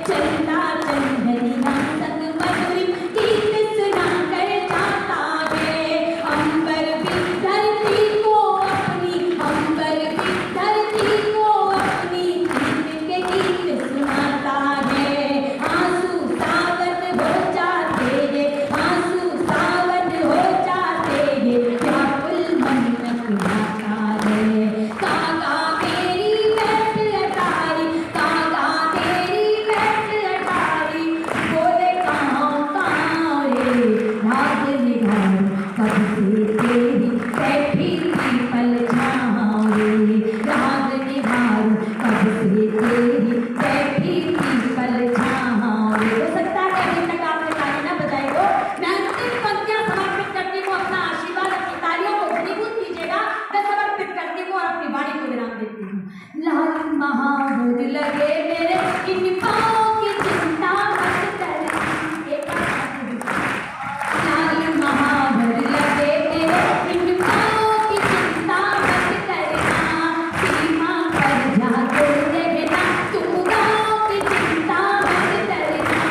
चंदा चंदनिया संग मधुरी गीत सुना कर जाता है। अंबर भी धरती को अपनी, अंबर भी धरती को अपनी गीत के गीत सुनाता है। आंसू सावन हो जाते हैं, आंसू सावन हो जाते हैं, व्याकुल मन नकलाता है। कागा तेरी बैठ अटारी, कागा तेरी बैठ अटारी, बोले कहाँ रे राग निगार, कब से तेरी बैठी थी पल छाँव रे राग निगार, कब से तेरी बैठी थी पल छाँव रे। हो सकता है अभी तक आपने ताली ना बजाई हो। मैं अंतिम पंक्तियां समर्पित करती हूँ, अपना आशीर्वाद अपनी तालियों को घनीभूत कीजिएगा। मैं समर्पित करती हूँ और अपनी वाणी को विराम देती हूँ। लाल महावर लगे मेरे इन पाँव की चिंता मत कर, लाल महावर लगे मेरे इन पाँव की चिंता मत करना, सीमा पर जाके रहना तुम गाँव की चिंता मत करना,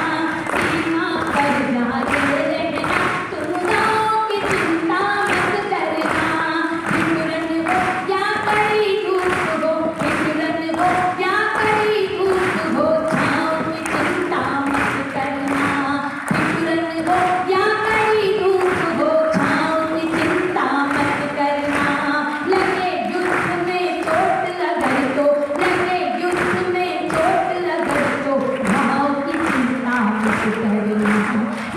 सीमा पर जाके रहना तुम गाँव की चिंता मत करना। हिमरन हो या कड़ी धूप हो, हिमरन हो या कड़ी धूप हो, छाँव की चिंता मत करना। हिमरन हो या कड़ी धूप हो, छाँव की चिंता मत करना। लगे युद्ध में चोट लगे तो, लगे युद्ध में चोट लगे तो, घाव की चिंता मत करना।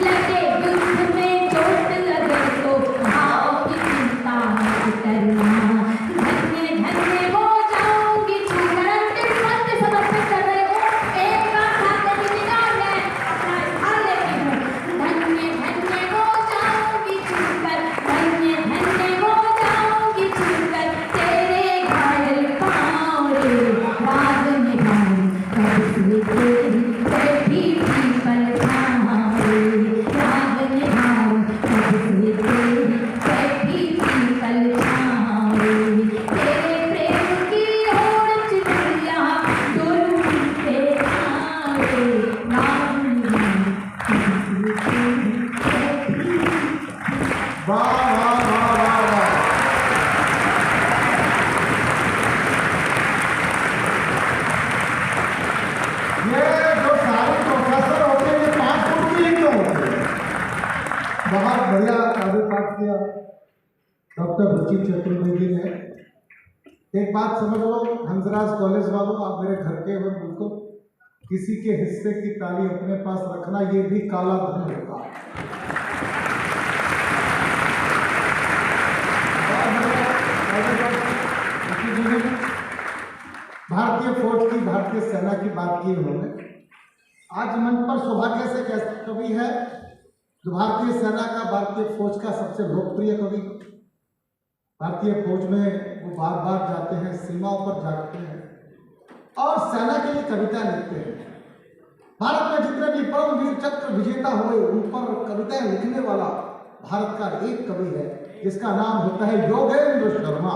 लगे युद्ध में चोट लगे तो, घाव की चिंता मत करना। धन्य धन्य हो जाऊंगी छूकर, अंतिम पंक्ति समर्पित कर रहे हो। एक बार खाते की निगाह में अपना स्थान लेती हूँ। धन्य धन्य हो जाऊंगी छूकर, धन्य धन्य हो जाऊंगी छूकर, तेरे घायल पाँव रे राग निहार, कब से तेरी बैठी थी पल छाँव रे राग निहार, कब से तेरी बैठी थी पल छाँव रे। तेरे प्रेम की होड़ चुनरिया, डोलू तेरे बढ़िया काव्य पाठ किया डॉक्टर रुचि चतुर्वेदी ने। एक बात समझ लो हंसराज कॉलेज वालों, आप मेरे घर के हो बिल्कुल, किसी के हिस्से की ताली अपने पास रखना ये भी काला धन होगा। भारतीय फौज की, भारतीय सेना की बात की उन्होंने। आज मंच पर सौभाग्य से कवि है जो भारतीय सेना का, भारतीय फौज का सबसे लोकप्रिय कवि। भारतीय फौज में वो बार बार जाते हैं, सीमाओं पर जाते हैं और सेना के लिए कविता लिखते हैं। भारत में जितने भी परम वीर चक्र विजेता हुए उन पर कविताएं लिखने वाला भारत का एक कवि है जिसका नाम होता है योगेंद्र शर्मा।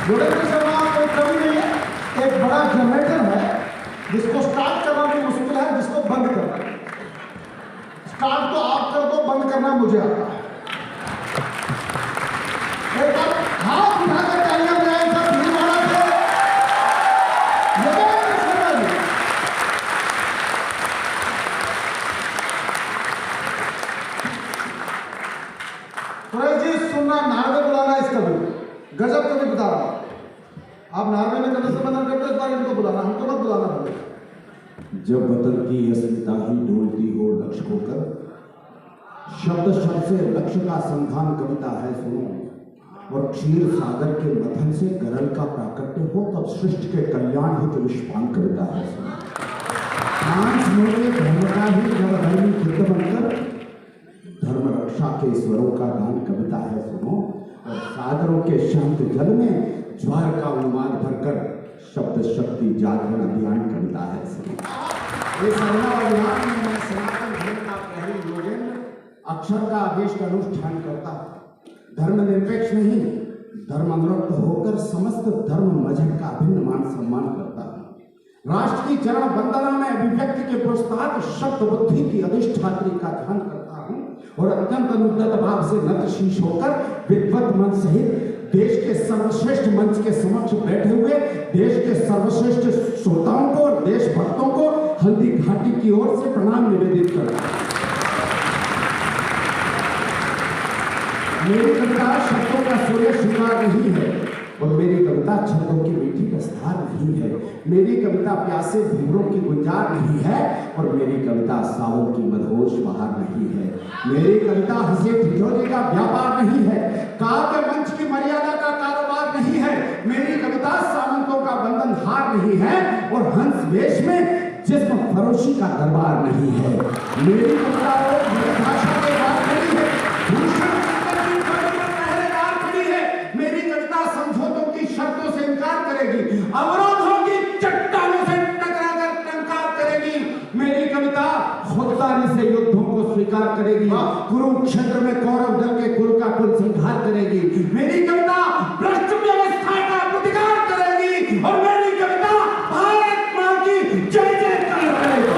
योगेंद्र शर्मा कोई कवि नहीं है, एक बड़ा जनरेटर है जिसको स्टार्ट करना भी मुश्किल है, जिसको बंद करना। स्टार्ट तो आप कर दो, बंद करना मुझे आता है। एक बार हाथ उठाकर तालियां बजाएं सब भीलवाड़ा से योगेंद्र शर्मा जी। सुरेश जी सुनना, नार्वे बुलाना इस कवि, गजब कवि बता रहा हूं। आप नार्वे में कभी संबंधन करते हो, इस बार इनको बुलाना, हमको मत बुलाना भले। जब वतन की अस्मिता ही डोलती हो लक्ष्य को कर, शब्द शब्द से लक्ष्य का संधान कविता है सुनो। और क्षीर सागर के मथन से गरल का प्राकट्य हो तब सृष्टि के कल्याण हित विश्वान कविता है सुनो। फ्रांस में धर्म का ही नवधर्मी युद्ध बनकर धर्म रक्षा के स्वरों का गान कविता है सुनो। और सागरों के शांत जल में ज्वार का उन्माद भरकर शब्द शक्ति जागरण अभियान कविता है सुनो। ये सरना अभियान में सनातन धर्म का पहली योगेंद्र अक्षर का आदेश का अनुष्ठान करता है। धर्मनिरपेक्ष नहीं, धर्मानुरक्त होकर समस्त धर्म मजहब का अभिन्न मान सम्मान करता है। राष्ट्र की चरण वंदना में अभिव्यक्ति के पश्चात शब्द बुद्धि की अधिष्ठात्री का ध्यान करता हूँ और अत्यंत अनुद्यत भाव से नत शीश होकर विद्वत मन सहित देश के सर्वश्रेष्ठ मंच के समक्ष बैठे हुए देश के सर्वश्रेष्ठ श्रोताओं को और देशभक्तों को हल्दी घाटी की ओर से प्रणाम निवेदित करता हूं। मेरी कविता शब्दों का सूर्य श्रृंगार नहीं है और मेरी कविता छंदों की मीठी दस्तार नहीं है। मेरी कविता प्यासे भीमरों की गुंजार नहीं है और मेरी कविता सावन की मदहोश बहार नहीं है। मेरी कविता हंसी ठिठोली का व्यापार नहीं है, काव्य मंच की मर्यादा का कारोबार नहीं है। मेरी कविता सामंतों का बंधन हार नहीं है और हंस वेश में जिस्म फरोशी का दरबार नहीं है। मेरी कविता भाषा के बाद नहीं है, मेरी कविता समझौतों की शर्तों से इनकार करेगी, अवरोधों की चट्टानों से टकराकर टंकार करेगी। मेरी कविता खुददारी से युद्धों को स्वीकार करेगी, कुरुक्षेत्र में कौरव दल के कुल का कुल संहार करेगी। मेरी कविता भ्रष्ट व्यवस्था का प्रतिकार करेगी और मेरी कविता भारत मां की जय जयकार करेगी।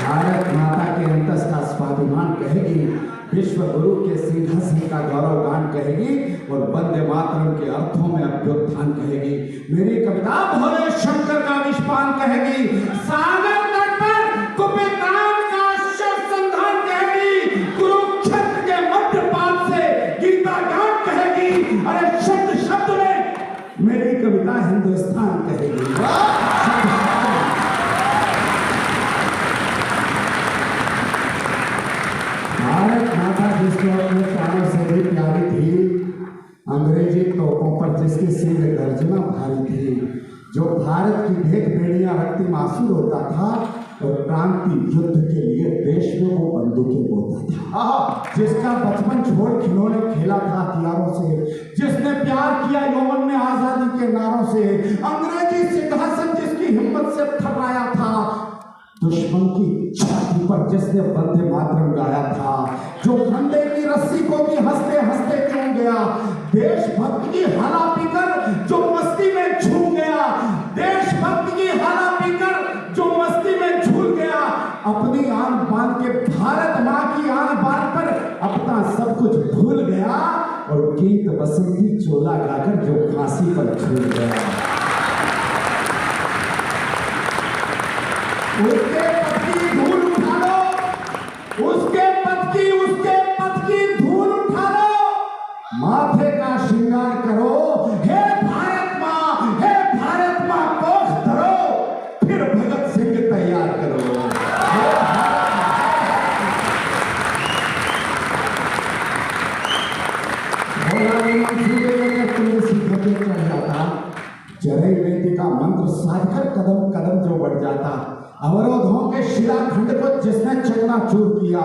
भारत माता के अंतस का स्वाभिमान कहेगी, विश्व गुरु के सिंहासन का गौरव गान कहेगी और वंदे मातरम के अर्थों में अभ्युत्थान कहेगी। मेरी कविता भोले शंकर का विश्वान कहेगी, सागर तट पर कुपित राम का शव संधान कहेगी, कुरुक्षेत्र के मध्यपात से गीता ज्ञान कहेगी। अरे शब्द शब्द में मेरी कविता हिंदुस्तान कहेगी। भारत माता जिसको अपने प्राणों से भी प्यारी थी, अंग्रेजी तोपों पर जिसकी सिंह गर्जना भारी थी, जो भारत की देख बेड़ियां रखती मासूर होता था और क्रांति युद्ध के लिए देश में वो बंदूकें बोता था, जिसका बचपन छोड़ खिलौने खेला था हथियारों से, जिसने प्यार किया यौवन में आजादी के नारों से, अंग्रेजी सिंहासन जिसकी हिम्मत से थर्राया था, दुश्मन की छाती पर जिसने वंदे मातरम गाया था, जो फंदे की रस्सी को भी हंसते हंसते चूम गया, देशभक्त की हाला पीकर जो मस्ती में झूम गया, देशभक्त की हाला पीकर जो मस्ती में झूल गया, अपनी आन बान के भारत मां की आन बान पर अपना सब कुछ भूल गया, और गीत बसंती चोला गाकर जो फांसी पर छूट गया। उसके पथ की धूल उठा लो, उसके पथ की धूल उठा लो, माथे का श्रृंगार करो, हे भारत माँ कोख धरो, फिर भगत सिंह तैयार करो। चरई बेटी का मंत्र साधकर कदम कदम जो बढ़ जाता, अवरोधों के शिलाखंड को जिसने चकनाचूर किया,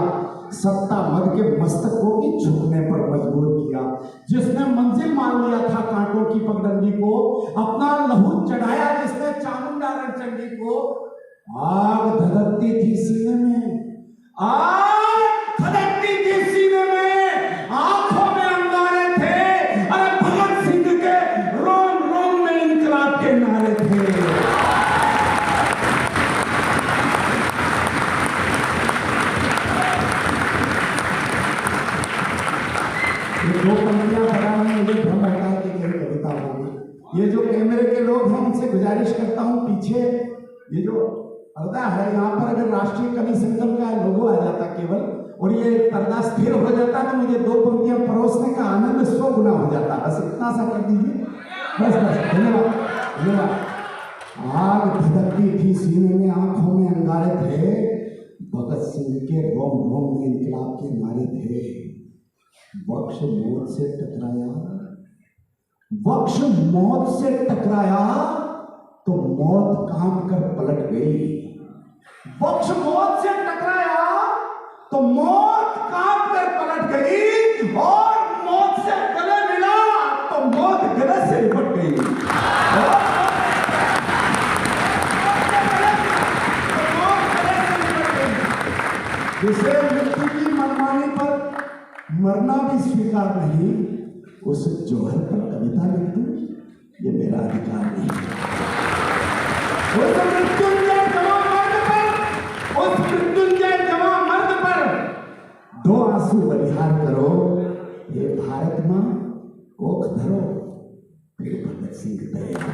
सत्ता मद के मस्तक को भी झुकने पर मजबूर किया, जिसने मंजिल मान लिया था कांटों की पगडंडी को, अपना लहू चढ़ाया जिसने चामुंडा रणचंडी को, आग धधकती थी सीने में, आग धधकती थी सीने में, आंखों में अंगारे थे, अरे भगत सिंह के रोम रोम में इनकलाब के नारे थे। दो पंक्तियां पढ़ाने मुझे भ्रम हटा के कई कविता होगी। ये जो कैमरे के लोग हैं उनसे गुजारिश करता हूँ, पीछे ये जो पर्दा है यहाँ पर अगर राष्ट्रीय कवि संगम का लोगो आ जाता केवल, और ये पर्दा स्थिर हो जाता तो मुझे दो पंक्तियां परोसने का आनंद 100 गुना हो जाता। बस इतना सा कर दीजिए, बस धन्यवाद धन्यवाद। आग धधकती थी सीने में, आंखों में अंगारे थे, भगत सिंह के रोम रोम में इनकलाब के नारे थे। वक्ष मौत से टकराया, वक्ष मौत से टकराया तो मौत कांप कर पलट गई। वक्ष मौत से टकराया तो मौत कांप कर पलट गई, और मौत से गले मिला तो मौत गले से लिपट गई। जिसे मृत्यु की मनमानी पर मरना भी स्वीकार नहीं, उस जौहर पर कविता लिख दूं, ये मेरा अधिकार नहीं। उस मृत्युंजय जवां मर्द पर दो आंसू बलिहार करो, ये भारत मां कोख धरो, फिर भगत सिंह तैयार।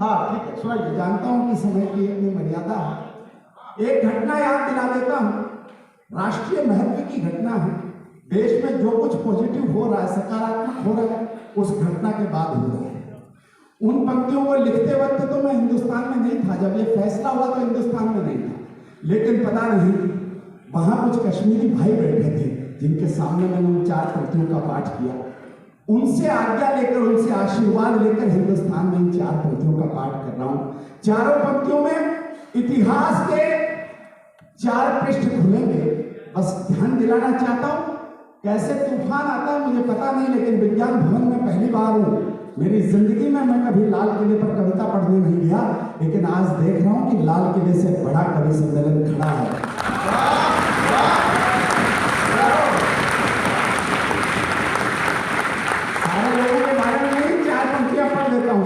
हाँ ठीक है, सुनिए, जानता हूं कि समय की एक मर्यादा है। एक घटना याद दिला देता हूं, राष्ट्रीय महत्व की घटना है। देश में जो कुछ पॉजिटिव हो रहा है, सकारात्मक हो रहा है, उस घटना के बाद हो रहा है। उन पंक्तियों को लिखते वक्त तो मैं हिंदुस्तान में नहीं था, जब ये फैसला हुआ तो हिंदुस्तान में नहीं था, लेकिन पता नहीं वहां कुछ कश्मीरी भाई बैठे थे जिनके सामने मैंने उन 4 पंक्तियों का पाठ किया। उनसे आज्ञा लेकर, उनसे आशीर्वाद लेकर हिंदुस्तान में इन 4 पंक्तियों का पाठ कर रहा हूं। चारों पंक्तियों में इतिहास के 4 पृष्ठ खुलेंगे। बस ध्यान दिलाना चाहता हूं, कैसे तूफान आता है मुझे पता नहीं, लेकिन विज्ञान भवन में पहली बार हूं मेरी जिंदगी में। मैं कभी लाल किले पर कविता पढ़ने नहीं गया, लेकिन आज देख रहा हूं कि लाल किले से बड़ा कवि सम्मेलन खड़ा है।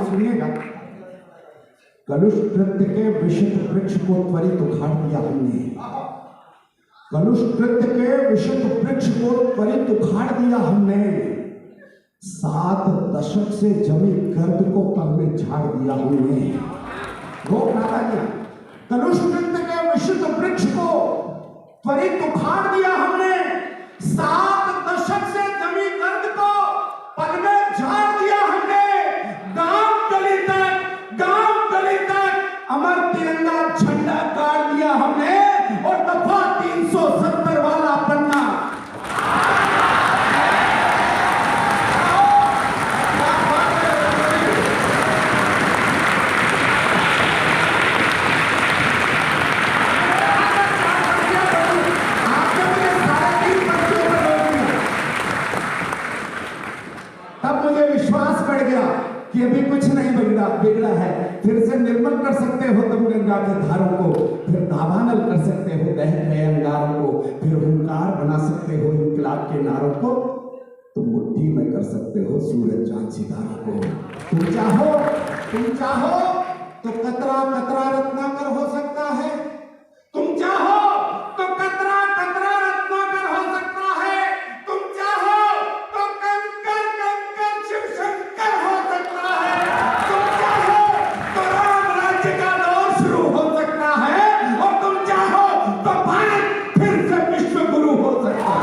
सुनिएगा, कलुष कृत्य के विषित वृक्ष को त्वरित उखाड़ दिया हमने, कलुष कृत्य के विषित वृक्ष को त्वरित उखाड़ दिया हमने, 7 दशक से जमी गर्द को पल में झाड़ दिया हमने। रोक ना गया, कलुष कृत्य के विषित वृक्ष को त्वरित उखाड़ दिया हमने, 7 दशक से जमी गर्द को पल में झाड़ दिया हमने। गांव गली तक अमर तिरंगा झंडा गाड़ दिया हमने, और दफा 370 वाला पन्ना तब मुझे विश्वास बढ़ गया कि अभी कुछ नहीं बिगड़ा है। फिर से निर्मल कर सकते हो तुम गंगा के धारों को, फिर दावानल कर सकते हो दहक गए अंगारों को, फिर हुंकार बना सकते हो इनकलाब के नारों को, तुम मुट्ठी में कर सकते हो सूरज चांद सितारों को। तुम चाहो तो कतरा कतरा रत्नाकर हो सकता है, तुम चाहो तो कतरा कतरा रत्नाकर हो सकता है, तुम चाहो तो कंकर कंकर शिव शंकर हो सकता है, तुम चाहो तो राम राज्य का दौर शुरू हो सकता है, और तुम चाहो तो भारत फिर से विश्व गुरु हो सकता है।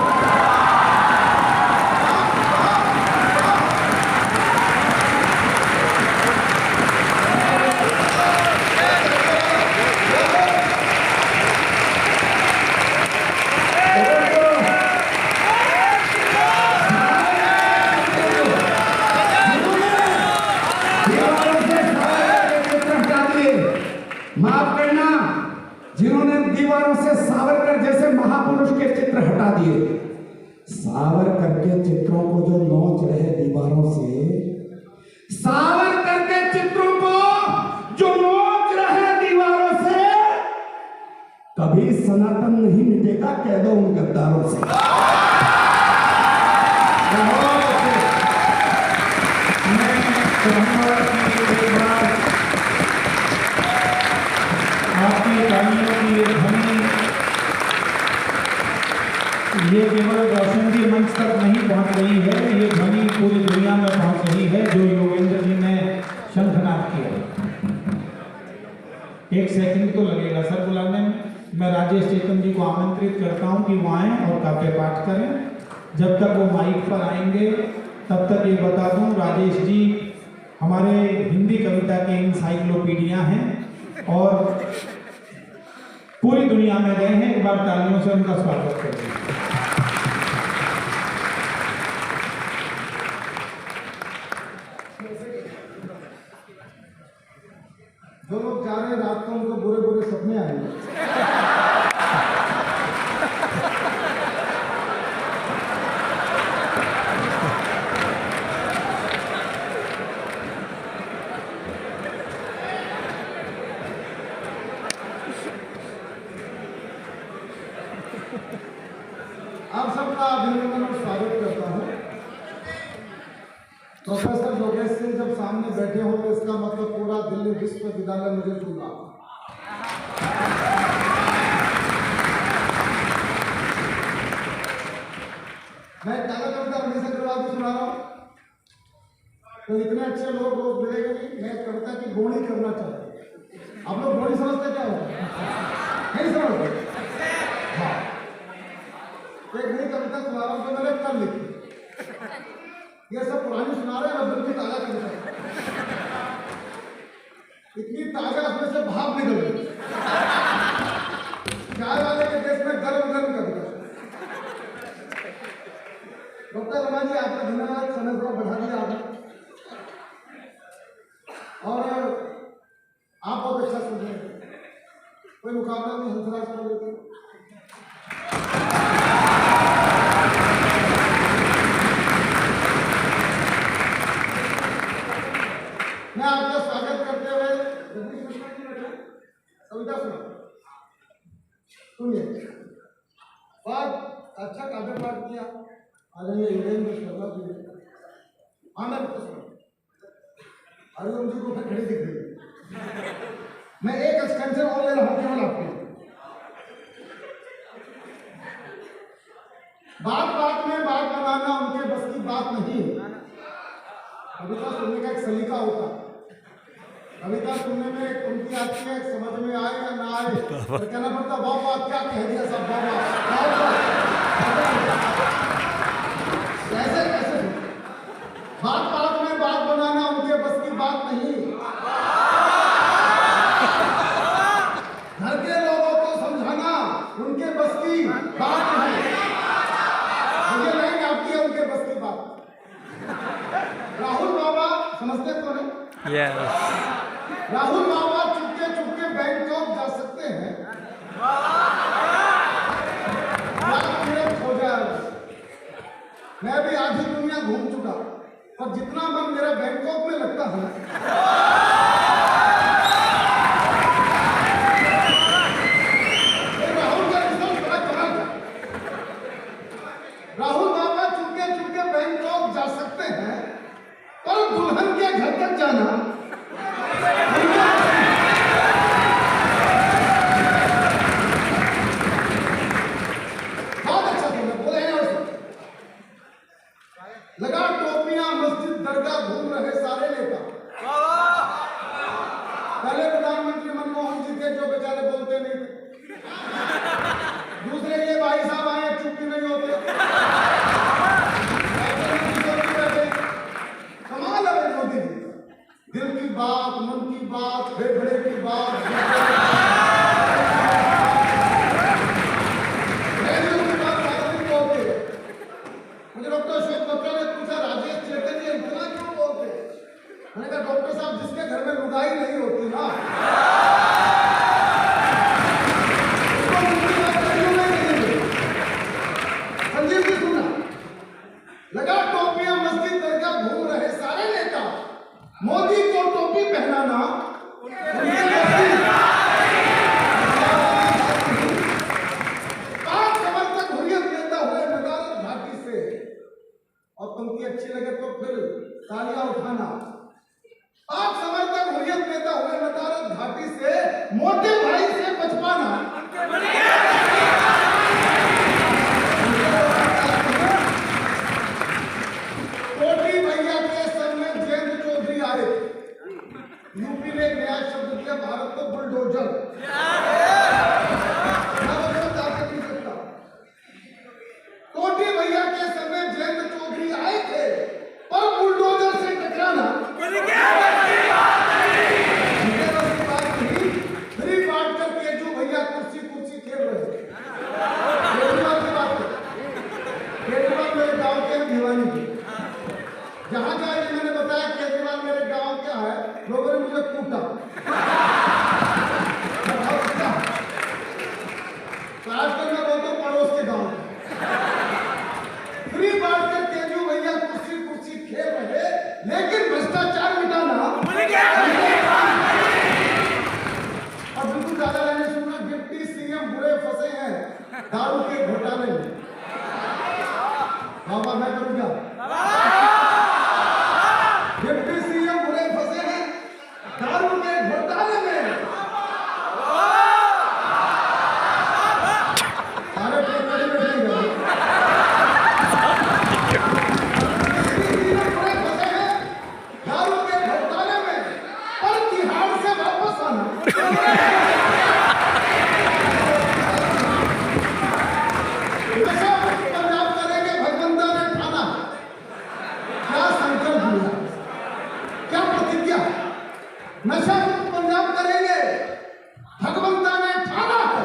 माफ करना, जिन्होंने दीवारों से सावरकर जैसे महापुरुष के चित्र हटा दिए। सावरकर के चित्रों को जो नोच रहे दीवारों से, सावरकर के चित्रों को जो नोच रहे दीवारों से, कभी सनातन नहीं मिटेगा, कह दो उन गद्दारों से। आपकी तालियों की ये ध्वनि, ये केवल रोशनजी मंच तक नहीं पहुंच रही है, ये ध्वनि पूरी दुनिया में पहुंच रही है जो योगेंद्र जी ने शंखनाद किया। एक सेकंड तो लगेगा सर बुलाने में। मैं राजेश चेतन जी को आमंत्रित करता हूं कि वो आएं और काव्य पाठ करें। जब तक वो माइक पर आएंगे तब तक ये बता दूं, राजेश जी हमारे हिंदी कविता के इंसाइक्लोपीडिया हैं और पूरी दुनिया में गए हैं। एक बार तालियों से उनका स्वागत करें। जो लोग जा रहे हैं रात को उनको बुरे बुरे सपने आएंगे। आप सबका अभिनंदन और स्वागत करता हूं। प्रोफेसर योगेश सिंह जब सामने बैठे हो तो इसका मतलब पूरा दिल्ली विश्वविद्यालय मुझे सुना। मैं काला कविता रमेश अग्रवाल को सुना रहा हूं, तो इतने अच्छे लोग रोज मिलेंगे नहीं। मैं कविता की बोनी करना चाहता हूं। आप लोग बोनी समझते क्या होगा? नहीं समझते? हाँ, एक नई कविता सुना रहा हूं जो मैंने कल लिखी। ये सब पुरानी सुना रहे हैं, बिल्कुल ताजा कविता, इतनी ताजा उसमें से भाव निकल गई। चाय वाले के देश में गर्म गर्म कविता। डॉक्टर रमा जी, आपने धन्यवाद, समय थोड़ा बढ़ा दिया आपने, और आप बहुत अच्छा सुन रहे हैं। कोई मुकाबला नहीं, हंसराज कर लेते। मैं आपका स्वागत करते हुए कविता सुनिए। बहुत अच्छा काव्य पाठ किया आदरणीय योगेंद्र शर्मा जी ने। आनंद हरिओम जी को फिर खड़ी दिख रही। मैं एक एक्सटेंशन और ले रहा हूं केवल आपके। बात बात में बात बनाना उनके बस की बात नहीं। कविता सुनने का एक सलीका होता है। कविता सुनने में उनकी आती है, समझ में आए या ना आए, तो कहना पड़ता वाह वाह क्या कह दिया सब, वाह कैसे कैसे। बात बात में बात बनाना उनके बस की बात नहीं। घर के लोगों को समझाना उनके बस की बात नहीं। मुझे नहीं आपकी है उनके बस की बात। राहुल बाबा समझते तो नहीं? राहुल बाबा चुपके चुपके बैंकॉक जा सकते हैं, हो जाए। मैं भी आधी दुनिया घूम चुका, और जितना मन मेरा बैंकॉक में लगता है, राहुल का रिजल्ट बड़ा कमाल था। राहुल बाबा चुपके चुपके बैंकॉक जा सकते हैं, पर दुल्हन के घर तक जाना पहले प्रधानमंत्री मनमोहन जी थे जो बेचारे बोलते नहीं थे, दूसरे ये भाई साहब आए चुप भी नहीं होते, कमाल है मोदी जी, दिल की बात, मन की बात, फेफड़े की बात, मुझे डॉक्टर अशोक बत्रा ने पूछा, राजेश चेतन जी इतना क्यों बोलते? मैंने कहा डॉक्टर साहब जिसके घर में लुगाई नहीं होती ना संजीव जी सुना, लगा टोपियां मस्जिद दरगाह घूम रहे सारे नेता, मोदी को टोपी पहनाना पाक समर्थक हुर्रियत देता हुए नदारत घाटी से, और पंक्ति अच्छी लगे तो फिर तालियां उठाना, पाक समर्थक हुर्रियत देता हुए नदारत घाटी से मोटे भाई से बचपाना, कोटी भैया के सर में जयंत चौधरी आए, यूपी ने एक नया शब्द दिया भारत को बुलडोजर, कोटी भैया के समय जयंत चौधरी आए थे, पर बुलडोजर से टकराना फ्री बांट कर केजू भैया कुर्सी कुर्सी खेल रहे। केजरीवाल की बात करें, केजरीवाल मेरे गांव के हैं भिवानी के, जहां जाए मैंने बताया केजरीवाल मेरे गांव क्या है, लोगों ने मुझे कूटा, आजकल मैं बोलता हूँ पड़ोस के गांव फ्री बांट कर केजू भैया कुर्सी कुर्सी खेल रहे, लेकिन भ्रष्टाचार मिटाना और बिल्कुल दादा ने सुना, डिप्टी सीएम बुरे फंसे हैं दारू के घोटाले में, बाबा मैं करूंगा, डिप्टी सीएम बुरे फंसे हैं दारू के घोटाले में, सारे पेपर बैठेंगे, दारू के घोटाले में, पर तिहाड़ से वापस आना नशा मुक्त पंजाब करेंगे भगवंता ने ठाना, क्या संकल्प लिया, क्या प्रतिज्ञा, नशा मुक्त पंजाब करेंगे भगवंता ने ठाना है,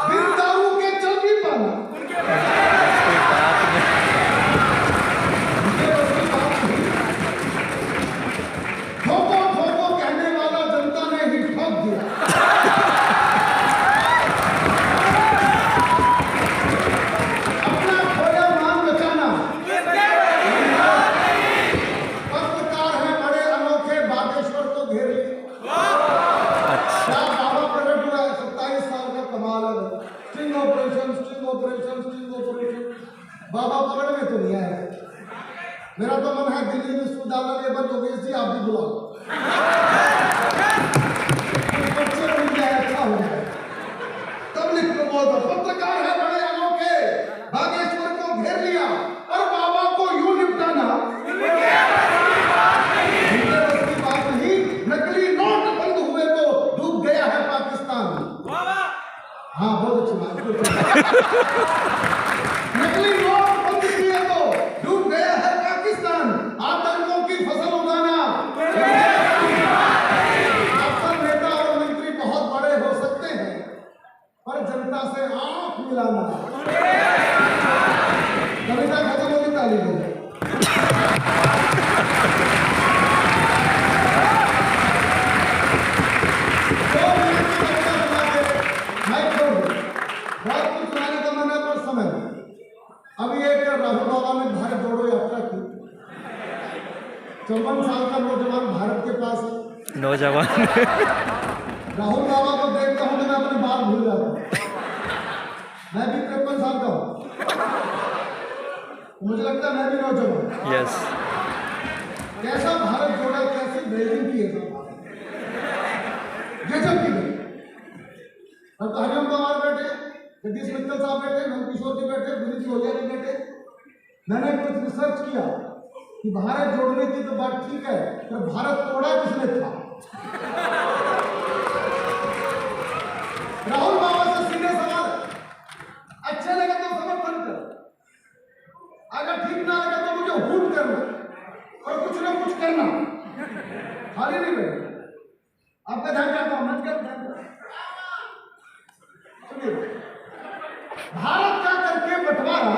बिन दारू के चल भी पाना, ठोको ठोको कहने वाला जनता ने ही ठोक दिया, अपना खोया मान बचाना, पत्रकार हैं बड़े अनोखे बागेश्वर को घेर लिए, क्या बाबा प्रकट हुआ है, 27 साल का कमाल है, sting operation sting operation sting operation, बाबा पकड़ में तो नहीं आया, मेरा तो मन है दिल्ली विश्वविद्यालय के बाद योगेश जी आप भी बुलाओ, बच्चे मिल जाए अच्छा हो जाए, तब लिख लो बोल दो, पत्रकार है बड़े अनोखे बागेश्वर को घेर लिया और बाबा को यूं निपटाना की बात नहीं, नकली नोट बंद हुए तो डूब गया है पाकिस्तान, हाँ बहुत अच्छी बात, नकली नोट बंद किए तो डूब गया है पाकिस्तान, आतंकों की फसल उगाना, अफसर नेता और मंत्री बहुत बड़े हो सकते हैं पर जनता से आंख मिलाना, कविता खत्म होगी ताली दो, बहुत कुछ सुनाने का मन है पर समय, अभी एक राहुल बाबा ने भारत जोड़ो यात्रा की, 54 साल का नौजवान भारत के पास है, नौजवान राहुल बाबा को देखता हूं तो मैं अपनी बात भूल जाता हूं, मैं भी 53 साल का हूं, मुझे लगता है मैं भी नौजवान, यस, कैसा भारत जोड़ा, कैसी बिल्डिंग की है, गजब की बिल्डिंग, अब तो हरिओम पवार बैठे, जगदीश मित्तल साहब बैठे, नंदकिशोर जी बैठे, विनीत लोहिया जी बैठे, मैंने कुछ रिसर्च किया कि भारत जोड़ने की तो बात ठीक है, पर भारत तोड़ा किसने था? आपका ध्यान चाहता हूं, मंच का ध्यान दो। सुनिए, भारत का करके बंटवारा,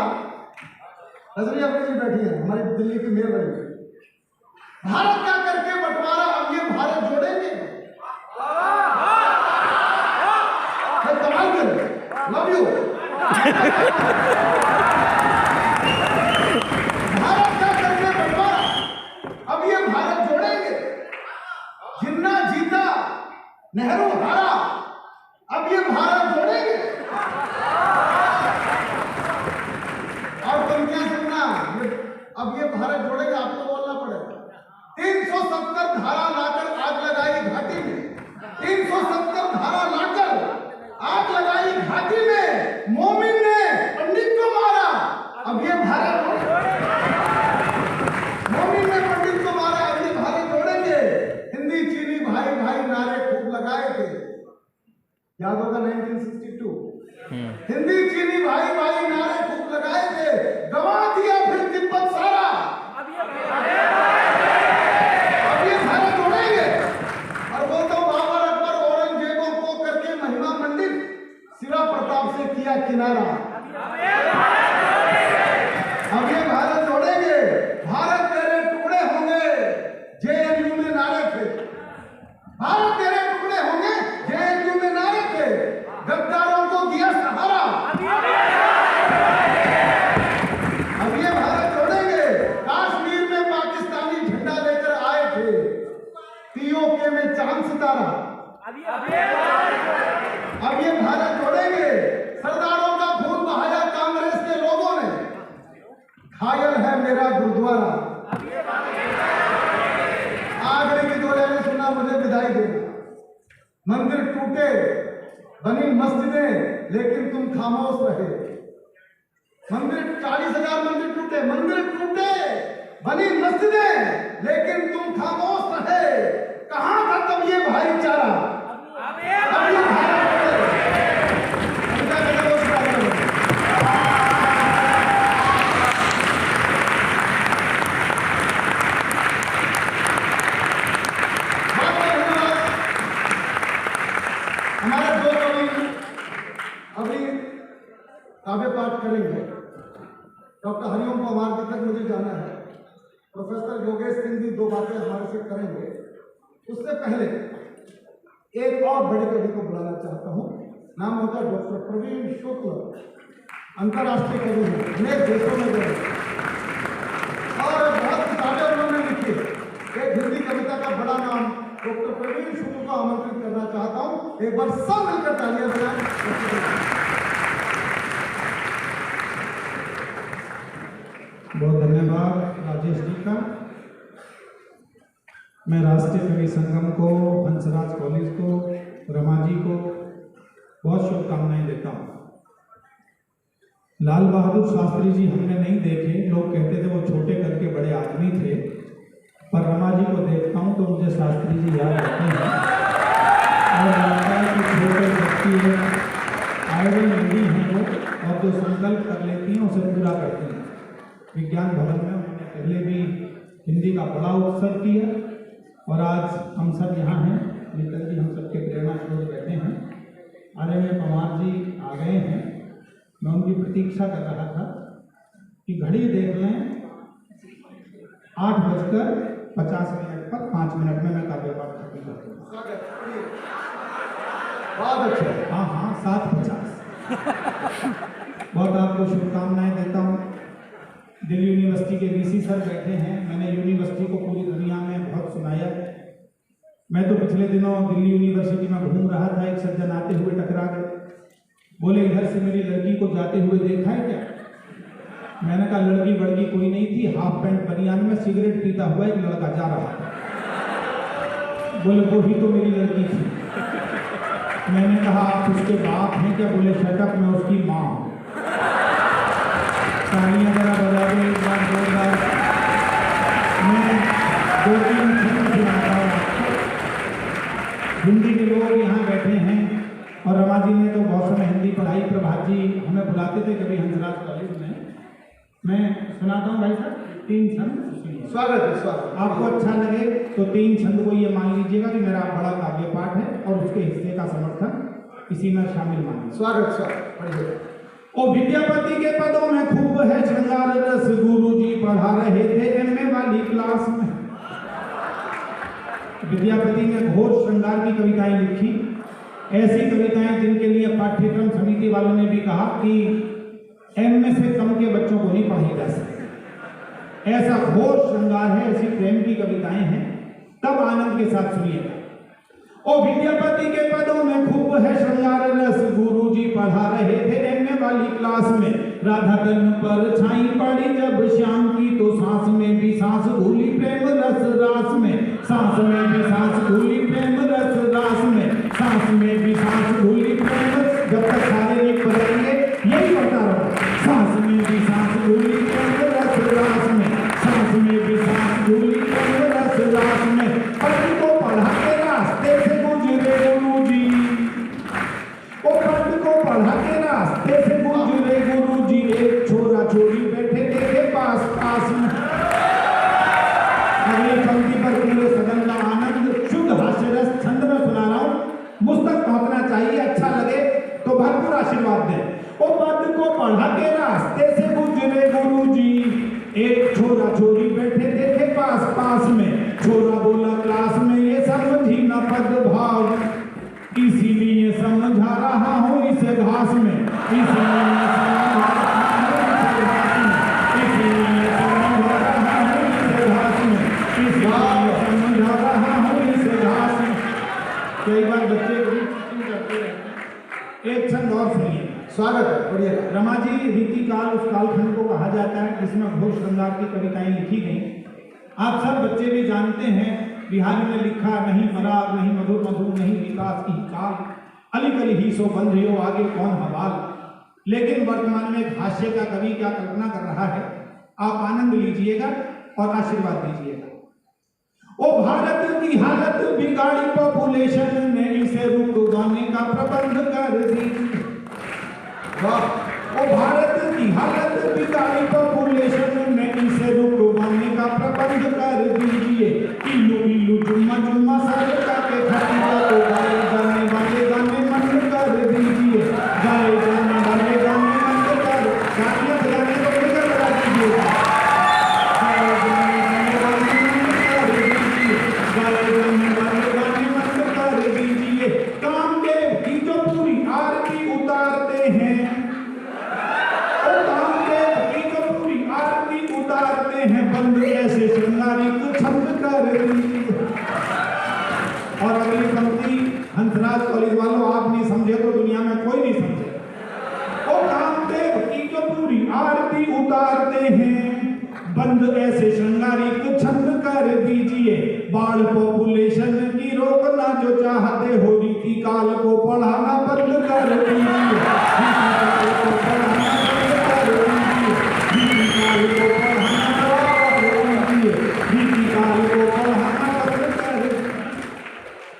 रजनी अपनी जी बैठी है, हमारी दिल्ली की मेयर बनी। भारत का करके बंटवारा अब ये भारत जोड़ेंगे। कमाल कर, लव यू। भारत का करके बंटवारा अब ये भारत जोड़ेंगे। जिन्ना जीता नेहरू हारा, अब ये भारत जोड़ेंगे। और तुम क्या सुनना, अब ये भारत जोड़ेंगे, आपको बोलना पड़ेगा। 370 धारा लाकर आग लगाई घाटी में, 370 धारा लाकर आग लगाई घाटी में, मोमिन ने पंडित को मारा, अब ये भारत, मोमिन ने पंडित को मारा, अब ये भारत जोड़ेंगे। हिंदी चीनी भाई भाई नारे खूब लगाए थे, याद होगा 1962। हिंदी चीनी भाई भाई नारे खूब लगाए थे, गवा दिया फिर तिब्बत सारा, अब ये भारत जोड़ेंगे। और बोलता हूं बाबर अकबर औरंगजेबों को करके महिमा मंडित, सिरा प्रताप से किया किनारा, अब ये भारत जोड़ेंगे। भारत तेरे टुकड़े होंगे, जेएनयू में नारे थे, भारत तेरे टुकड़े होंगे, जेएनयू में नारे थे, गद्दारों को दिया सहारा, अब ये भारत जोड़ेंगे। कश्मीर में पाकिस्तानी झंडा लेकर आए थे, पीओके में चांद सितारा, अब ये भारत जोड़ेंगे। सरदारों का खून बहाया कांग्रेस के लोगों ने, घायल है मेरा गुरुद्वारा, आगरे की दो लाइनें सुना मुझे विदाई देना। मंदिर टूटे बनी मस्जिदें, लेकिन तुम खामोश रहे। मंदिर 40,000 मंदिर टूटे बनी मस्जिदें, लेकिन तुम खामोश रहे। कहां था तब ये भाईचारा, अब ये भारत हमारे दो कवि अभी काव्य पाठ करेंगे। डॉक्टर हरिओम पवार जी तक मुझे जाना है, प्रोफेसर योगेश सिंह जी दो बातें हमारे से करेंगे। उससे पहले एक और बड़े कवि को बुलाना चाहता हूँ, नाम होता है डॉक्टर प्रवीण शुक्ल, अंतर्राष्ट्रीय कवि हैं, अनेक देशों में गए और बहुत किताबें उन्होंने लिखी। एक हिंदी कविता का बड़ा नाम डॉक्टर प्रवीण शुक्ल को आमंत्रित करना चाहता हूँ। एक बार सब मिलकर तालियां बजाएं। बहुत धन्यवाद राजेश जी का। मैं राष्ट्रीय कवि संगम को, हंसराज कॉलेज को, रमा जी को बहुत शुभकामनाएं देता हूँ। लाल बहादुर शास्त्री जी हमने नहीं देखे, लोग कहते थे वो छोटे करके बड़े आदमी थे, पर रमा जी को देखता हूँ तो मुझे शास्त्री जी याद आते हैं और लगता है कि छोटे व्यक्ति है, आयरन लेडी हैं वो, और जो संकल्प कर लेती हैं उसे पूरा करती हैं। विज्ञान भवन में उन्होंने पहले भी हिंदी का बड़ा उत्सव किया और आज हम सब यहाँ हैं। नीतन जी हम सबके प्रेरणा स्रोत बैठे हैं। आदरणीय पवार जी आ गए हैं। मैं उनकी प्रतीक्षा कर रहा था कि घड़ी देख लें, 8:50 पर 5 मिनट में मैं काव्य पाठ खत्म कर दूँगा। बहुत अच्छा। हाँ 7:50। बहुत आपको शुभकामनाएं देता हूँ। दिल्ली यूनिवर्सिटी के वीसी सर बैठे हैं। मैंने यूनिवर्सिटी को पूरी दुनिया में बहुत सुनाया। मैं तो पिछले दिनों दिल्ली यूनिवर्सिटी में घूम रहा था, एक सज्जन आते हुए टकरा गए, बोले इधर से मेरी लड़की को जाते हुए देखा है क्या? मैंने कहा लड़की बड़की कोई नहीं थी, हाफ पैंट बनियान में सिगरेट पीता हुआ एक लड़का जा रहा था। बोले वो ही तो मेरी लड़की थी। मैंने कहा आप उसके बाप हैं क्या? बोले शटअप, मैं उसकी माँ हूँ। तालियां जरा बजा दो एक बार, दो बार। मैं 2-3 फिल्म सुनाता हूँ। हिंदी के लोग यहाँ बैठे हैं और रमा जी ने तो बहुत समय हिंदी पढ़ाई। प्रभात जी हमें बुलाते थे कभी हंसराज कॉलेज में। मैं सुनाता हूँ भाई साहब 3 सन सुनिए। स्वागत है, स्वागत। आपको अच्छा लगे तो 3 छंद को ये मान लीजिएगा कि मेरा बड़ा काव्य पाठ है और उसके हिस्से का समर्थन इसी में शामिल मान लीजिए। स्वागत, स्वागत, पढ़िए। ओ विद्यापति के पदों में खूब है श्रृंगार रस, गुरुजी पढ़ा रहे थे एमए वाली क्लास में। विद्यापति ने घोर श्रृंगार की कविताएं लिखी, ऐसी कविताएं जिनके लिए पाठ्यक्रम समिति वालों ने भी कहा कि एमए से कम के बच्चों को नहीं पढ़ाई जा सकती। ऐसा घोर श्रृंगार है, ऐसी प्रेम की कविताएं हैं। तब आनंद के साथ सुनिएगा। ओ विद्यापति के पदों में खूब है श्रृंगार रस, गुरुजी पढ़ा रहे थे एमए वाली क्लास में। राधा तन पर छाई पड़ी जब श्याम की, तो सांस में भी सांस घुली प्रेम रस रास में। सांस में भी सांस घुली प्रेम रस रास में। सांस में भी सांस घुली प्रेम। जब तक सारे नहीं पढ़ेंगे यही पढ़ता रहो। सांस में भी सांस घुली प्रेम रस रास में। सांस में भी सांस घुली प्रेम रस रास में। पति को पढ़ा के रास्ते से गुजरे गुरुजी, ओ पति को पढ़ा के रास्ते से गुजरे गुरुजी। एक छोरा छोरी बैठे देखे पास पास में। अगली पंक्ति पर पूरे सदन का आनंद शुद्ध हास्य रस छंद में सुना रहा हूं। मुझ तक पहुंचना चाहिए, अच्छा लगे तो भरपूर आशीर्वाद दें। ओ पद को पढ़ा के रास्ते से गुजरे गुरुजी। एक छोरा छोरी बैठे देखे पास पास में। छोरा बोला क्लास में ये समझी न पद भाव, इसीलिए समझा रहा हूँ इसे घास में। इसीलिए समझा रहा हूँ इसे घास में। इसीलिए समझा रहा हूँ इसे घास में। इसीलिए समझा रहा हूँ इसे घास में। कई बार बच्चे करते रहते हैं। एक छंद और सुनिए। स्वागत है, पढ़िए। रमा जी रीति काल उस कालखंड को कहा जाता है जिसमें घोर श्रृंगार की कविताएं लिखी गई। आप सब बच्चे भी जानते हैं, बिहारी ने लिखा नहीं मराग नहीं मधुर मधुर नहीं विकास की काल, अली कली ही सो बंधियो आगे कौन हवाल। लेकिन वर्तमान में एक हास्य का कवि क्या कल्पना कर रहा है, आप आनंद लीजिएगा और आशीर्वाद दीजिएगा। ओ भारत की हालत बिगाड़ी पॉपुलेशन ने, इसे रुकवाने का प्रबंध कर दी। वाह। ओ भारत की हालत बिगाड़ी पॉपुलेशन ने, इसे रुकवाने का प्रबंध कर दीजिए। इल्लू इल्लू जुम्मा जुम्मा सरका के खतीजा को गाए जाने वाले गाने बंद कर दीजिए। गाए जाने वाले गाने बंद कर, गालियां बजाने को बंद करा दीजिए। गाए जाने वाले गाने बंद कर दीजिए। गाए जाने वाले गाने बंद कर दीजिए। कामदेव की जो पूरी आरती उतारते हैं, उतारते हैं बंद ऐसे श्रृंगारिक छंद कर दीजिए। और अगली पंक्ति हंसराज कॉलेज वालों, आप नहीं समझे तो दुनिया में कोई नहीं समझे। ओ कामदेव की जो पूरी आरती उतारते हैं, बंद ऐसे श्रृंगारिक छंद कर दीजिए। बाढ़ पॉपुलेशन की रोकना जो चाहते हो, रीति काल को पढ़ाना बंद कर दीजिए।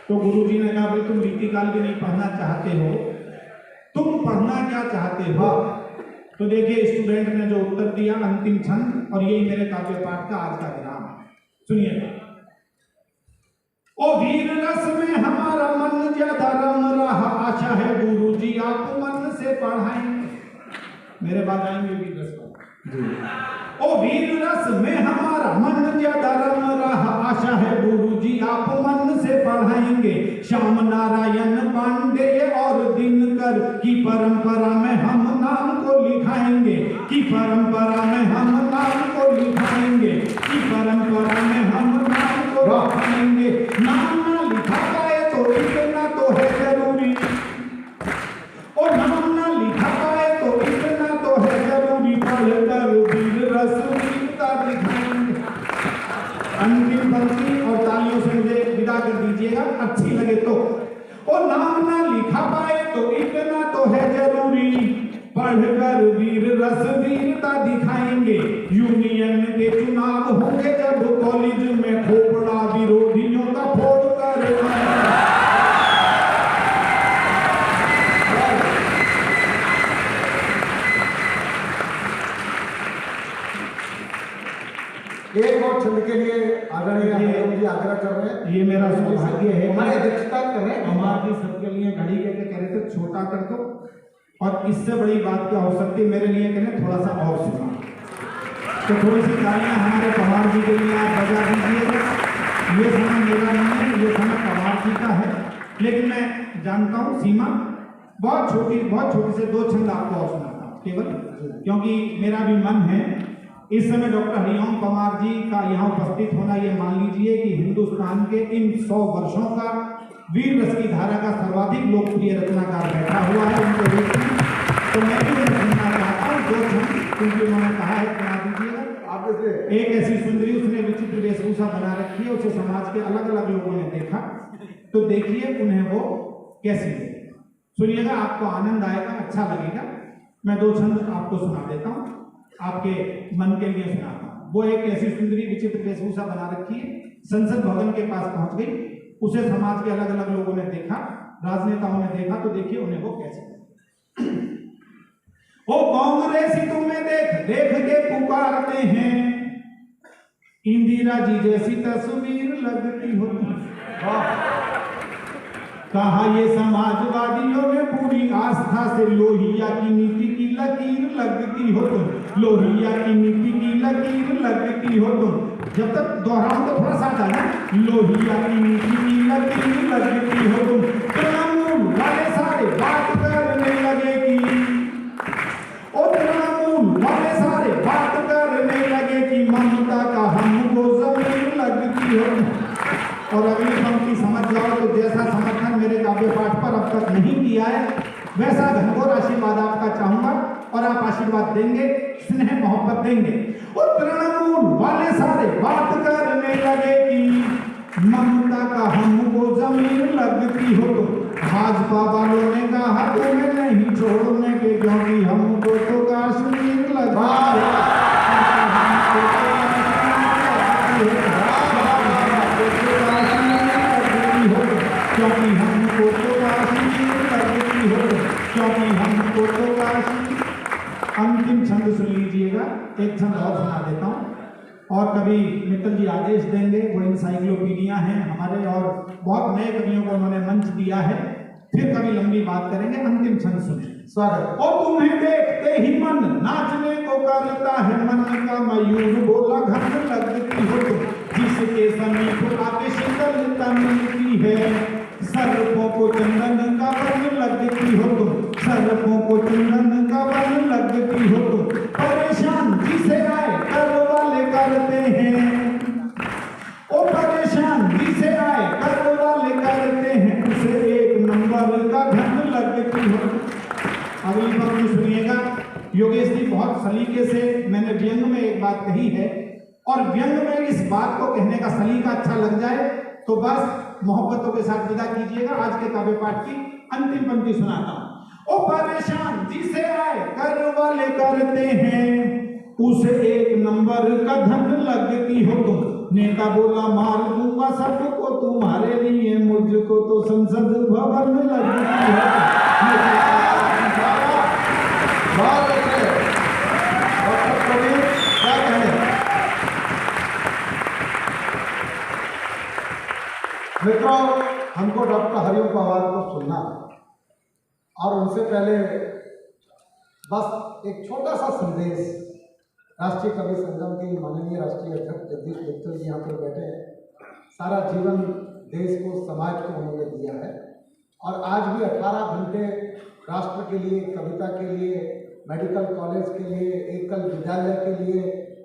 तो गुरुजी ने कहा भाई तुम रीति काल भी नहीं पढ़ना चाहते हो, तुम पढ़ना क्या चाहते हो? तो देखिए स्टूडेंट ने जो उत्तर दिया अंतिम छंद, और यही मेरे काव्य पाठ का आज का विराम है। सुनिएगा। ओ वीर रस में हमारा मन ज्यादा रम रहा, आशा है गुरुजी आप मन से पढ़ाएंगे। मेरे बाद आएंगे वीर रस पर। ओ वीर रस में हमारा मन ज्यादा रम रहा, आशा है गुरुजी आप मन से पढ़ाएंगे। श्याम नारायण पांडेय और दिनकर की परंपरा में हम नाम को लिखाएंगे। की परंपरा में हम नाम को लिखाएंगे। की परंपरा में हम नाम को लिखाएंगे। नाम ना लिखा पाए तो इतना तो है जरूरी। और नाम ना लिखा पाए तो इतना तो है जरूरी, पढ़कर वीर रस वीरता दिखाएंगे। अंतिम पंक्ति और तालियों से मुझे विदा कर दीजिएगा, अच्छी लगे तो। और नाम ना लिखा पाए तो इतना तो है जरूरी, पढ़कर वीर रस वीरता दिखाएंगे। यूनियन के चुनाव होंगे जब कॉलेज में, खोपड़ा विरोधियों का फोड़ कर एक और छंद कर दो, और इससे बड़ी बात क्या हो सकती है मेरे लिए, कहें थोड़ा सा और सुना, तो थोड़ी सी तालियां हमारे पवार जी के लिए आप बजा दीजिएगा। ये समय मेरा नहीं है, ये समय पवार जी का है, लेकिन मैं जानता हूँ सीमा बहुत छोटी से 2 छंद आपको और सुनाता हूँ केवल, क्योंकि मेरा भी मन है इस समय डॉक्टर हरिओम पंवार जी का यहाँ उपस्थित होना, ये मान लीजिए कि हिंदुस्तान के इन 100 वर्षों का वीर रस की धारा का सर्वाधिक लोकप्रिय रचनाकार बैठा हुआ है उनके रूप में। तो मैं भी सुनना चाहता हूँ 2 छंद, क्योंकि उन्होंने कहा है सुना दीजिएगा। एक ऐसी सुंदरी, उसने विचित्र वेशभूषा बना रखी है, उसे समाज के अलग अलग लोगों ने देखा, तो देखिए उन्हें वो कैसी है, सुनिएगा, आपको आनंद आएगा, अच्छा लगेगा। मैं 2 छंद आपको सुना देता हूँ, आपके मन के लिए सुनाता हूँ। वो एक ऐसी सुंदरी विचित्र वेशभूषा बना रखी है, संसद भवन के पास पहुंच गई, उसे समाज के अलग अलग लोगों ने देखा, राजनेताओं ने देखा, तो देखिए उन्हें वो कैसे। ओ कांग्रेसी तुम्हें देख देख के पुकारते हैं, इंदिरा जी जैसी तस्वीर लगती हो। कहा ये समाजवादियों में पूरी आस्था से लोहिया की नीति की लकीर लगती हो तुम, लोहिया की नीति की लकीर लगती हो तुम। जब तक दोहराऊं तो थोड़ा सा आता है, लोहिया की नीति की लकीर लगती हो तुम। तृणमूल वाले सारे बात करने लगे कि, ओ तृणमूल वाले सारे बात करने लगे कि ममता का हमको जमीन लगती हो। और अगली पंक्ति समझ जाओ तो जैसा समर्थन मेरे काव्य पाठ पर अब तक नहीं किया है, वैसा घनघोर आशीर्वाद आपका चाहूंगा, और आप आशीर्वाद देंगे, स्नेह मोहब्बत देंगे। और तृणमूल वाले सारे बात करने लगे कि ममता का हमको जमीन लगती हो तो, भाजपा वालों ने कहा तुम्हें नहीं छोड़ने के, क्योंकि हमको तो कश्मीर लगा क्योंकि हमको तो कश्मीर लगती हो, क्योंकि हमको तो कश्मीर। अंतिम छंद सुन लीजिएगा, एक छंद और सुना देता हूँ, और कभी मित्तल जी आदेश देंगे, वो इंसाइक्लोपीडिया हैं हमारे, और बहुत नए कवियों को उन्होंने मंच दिया है, फिर कभी लंबी बात करेंगे। अंतिम छंद सुने, स्वागत। और तुम्हें देखते ही मन नाचने को करता है, मन का मयूर बोला घन लगती हो तुम, जिसके समीप आके शीतलता मिलती है। सर्पों को चंदन का बन लगती हो तुम, सर्पों को चंदन का बन लगती हो तुम। परेशान जिसे आए कर वाले करते हैं, ओ परेशान जिसे आए कर वाले करते हैं, उसे एक नंबर का धन लगती हो। अगली पंक्ति सुनिएगा, योगेश जी बहुत सलीके से, मैंने व्यंग में एक बात कही है, और व्यंग में इस बात को कहने का सलीका अच्छा लग जाए तो बस मोहब्बतों के साथ विदा कीजिएगा। आज के काव्य पाठ की अंतिम पंक्ति सुनाता हूं। ओ परेशान जिसे आए कर वाले करते हैं, उसे एक नंबर का धन लगती हो तुम। नेता बोला मार दूंगा सबको तुम्हारे लिए, मुझको तो संसद भवन लगती है। बहुत अच्छे डॉक्टर प्रवीण, क्या कहें? मित्रों, हमको डॉक्टर हरिओम पंवार को सुनना, और उनसे पहले बस एक छोटा सा संदेश राष्ट्रीय कवि संगम के माननीय राष्ट्रीय अध्यक्ष जगदीश मित्तल जी यहाँ पर बैठे हैं। सारा जीवन देश को, समाज को उन्होंने दिया है, और आज भी 18 घंटे राष्ट्र के लिए, कविता के लिए, मेडिकल कॉलेज के लिए, एकल विद्यालय के लिए,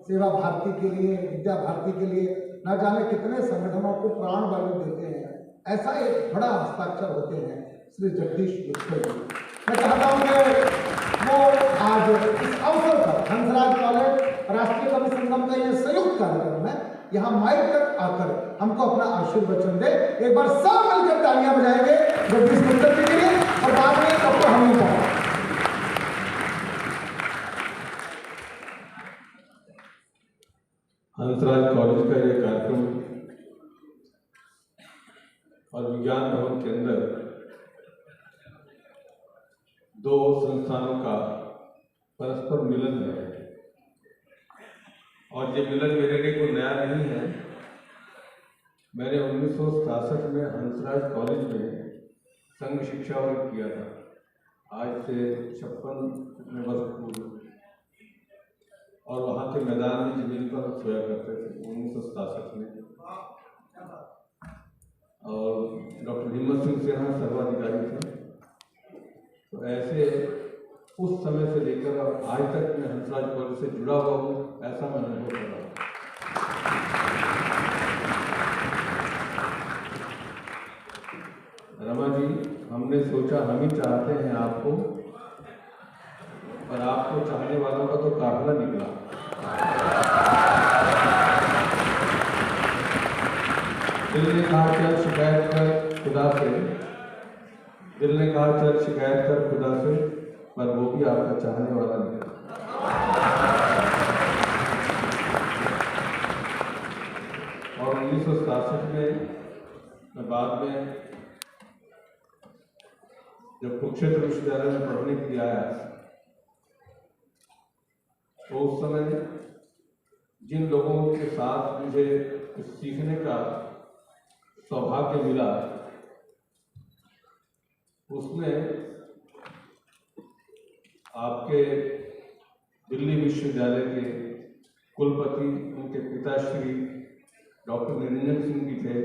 सेवा भारती के लिए, विद्या भारती के लिए, न जाने कितने संगठनों को प्राण वायु देते हैं। ऐसा एक बड़ा हस्ताक्षर होते हैं श्री जगदीश मित्तल जी। मैं चाहता हूँ कि वो आज इस अवसर पर हंसराज कॉलेज राष्ट्रीय कवि संगम का ये संयुक्त कार्यक्रम है, यहाँ माइक तक आकर हमको अपना आशीर्वचन दे। एक बार सब मिलकर तालियां बजाएंगे जगदीश मित्तल जी के लिए, और बाद में डॉक्टर हरिओम पंवार। हंसराज कॉलेज का ये कार्यक्रम और विज्ञान भवन के अंदर 2 संस्थानों का परस्पर मिलन है, और ये मिलन मेरे लिए कोई नया नहीं है। मैंने 1967 में हंसराज कॉलेज में संघ शिक्षा वर्ग किया था, आज से 56 वर्ष पूर्व, और वहाँ के मैदान में जमीन पर सोया करते थे 1967 में। और डॉक्टर हिम्मत सिंह सिन्हा सर्वाधिकारी थे। तो ऐसे उस समय से लेकर आज तक मैं हंसराज कॉलेज से जुड़ा हुआ हूँ, ऐसा मैं अनुभव कर रहा हूँ। रमा जी, हमने सोचा हम ही चाहते हैं आपको, पर आपको चाहने वालों का तो काफिला निकला। दिल ने कहा चल शिकायत कर खुदा से, दिल ने कहा चल शिकायत कर खुदा से, पर वो भी आपका चाहने वाला निकला। और 1967 में मैं बाद में जब कुरुक्षेत्र विश्वविद्यालय में पढ़ने के लिए आया, तो उस समय जिन लोगों के साथ मुझे कुछ सीखने का सौभाग्य मिला, उसमें आपके दिल्ली विश्वविद्यालय के कुलपति, उनके पिताश्री डॉक्टर निरंजन सिंह जी थे,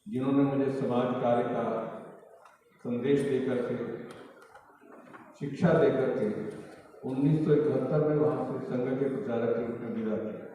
जिन्होंने मुझे समाज कार्य का संदेश देकर के, शिक्षा देकर के 1971 में वहाँ से संघ के प्रचारक के रूप में विदा किया।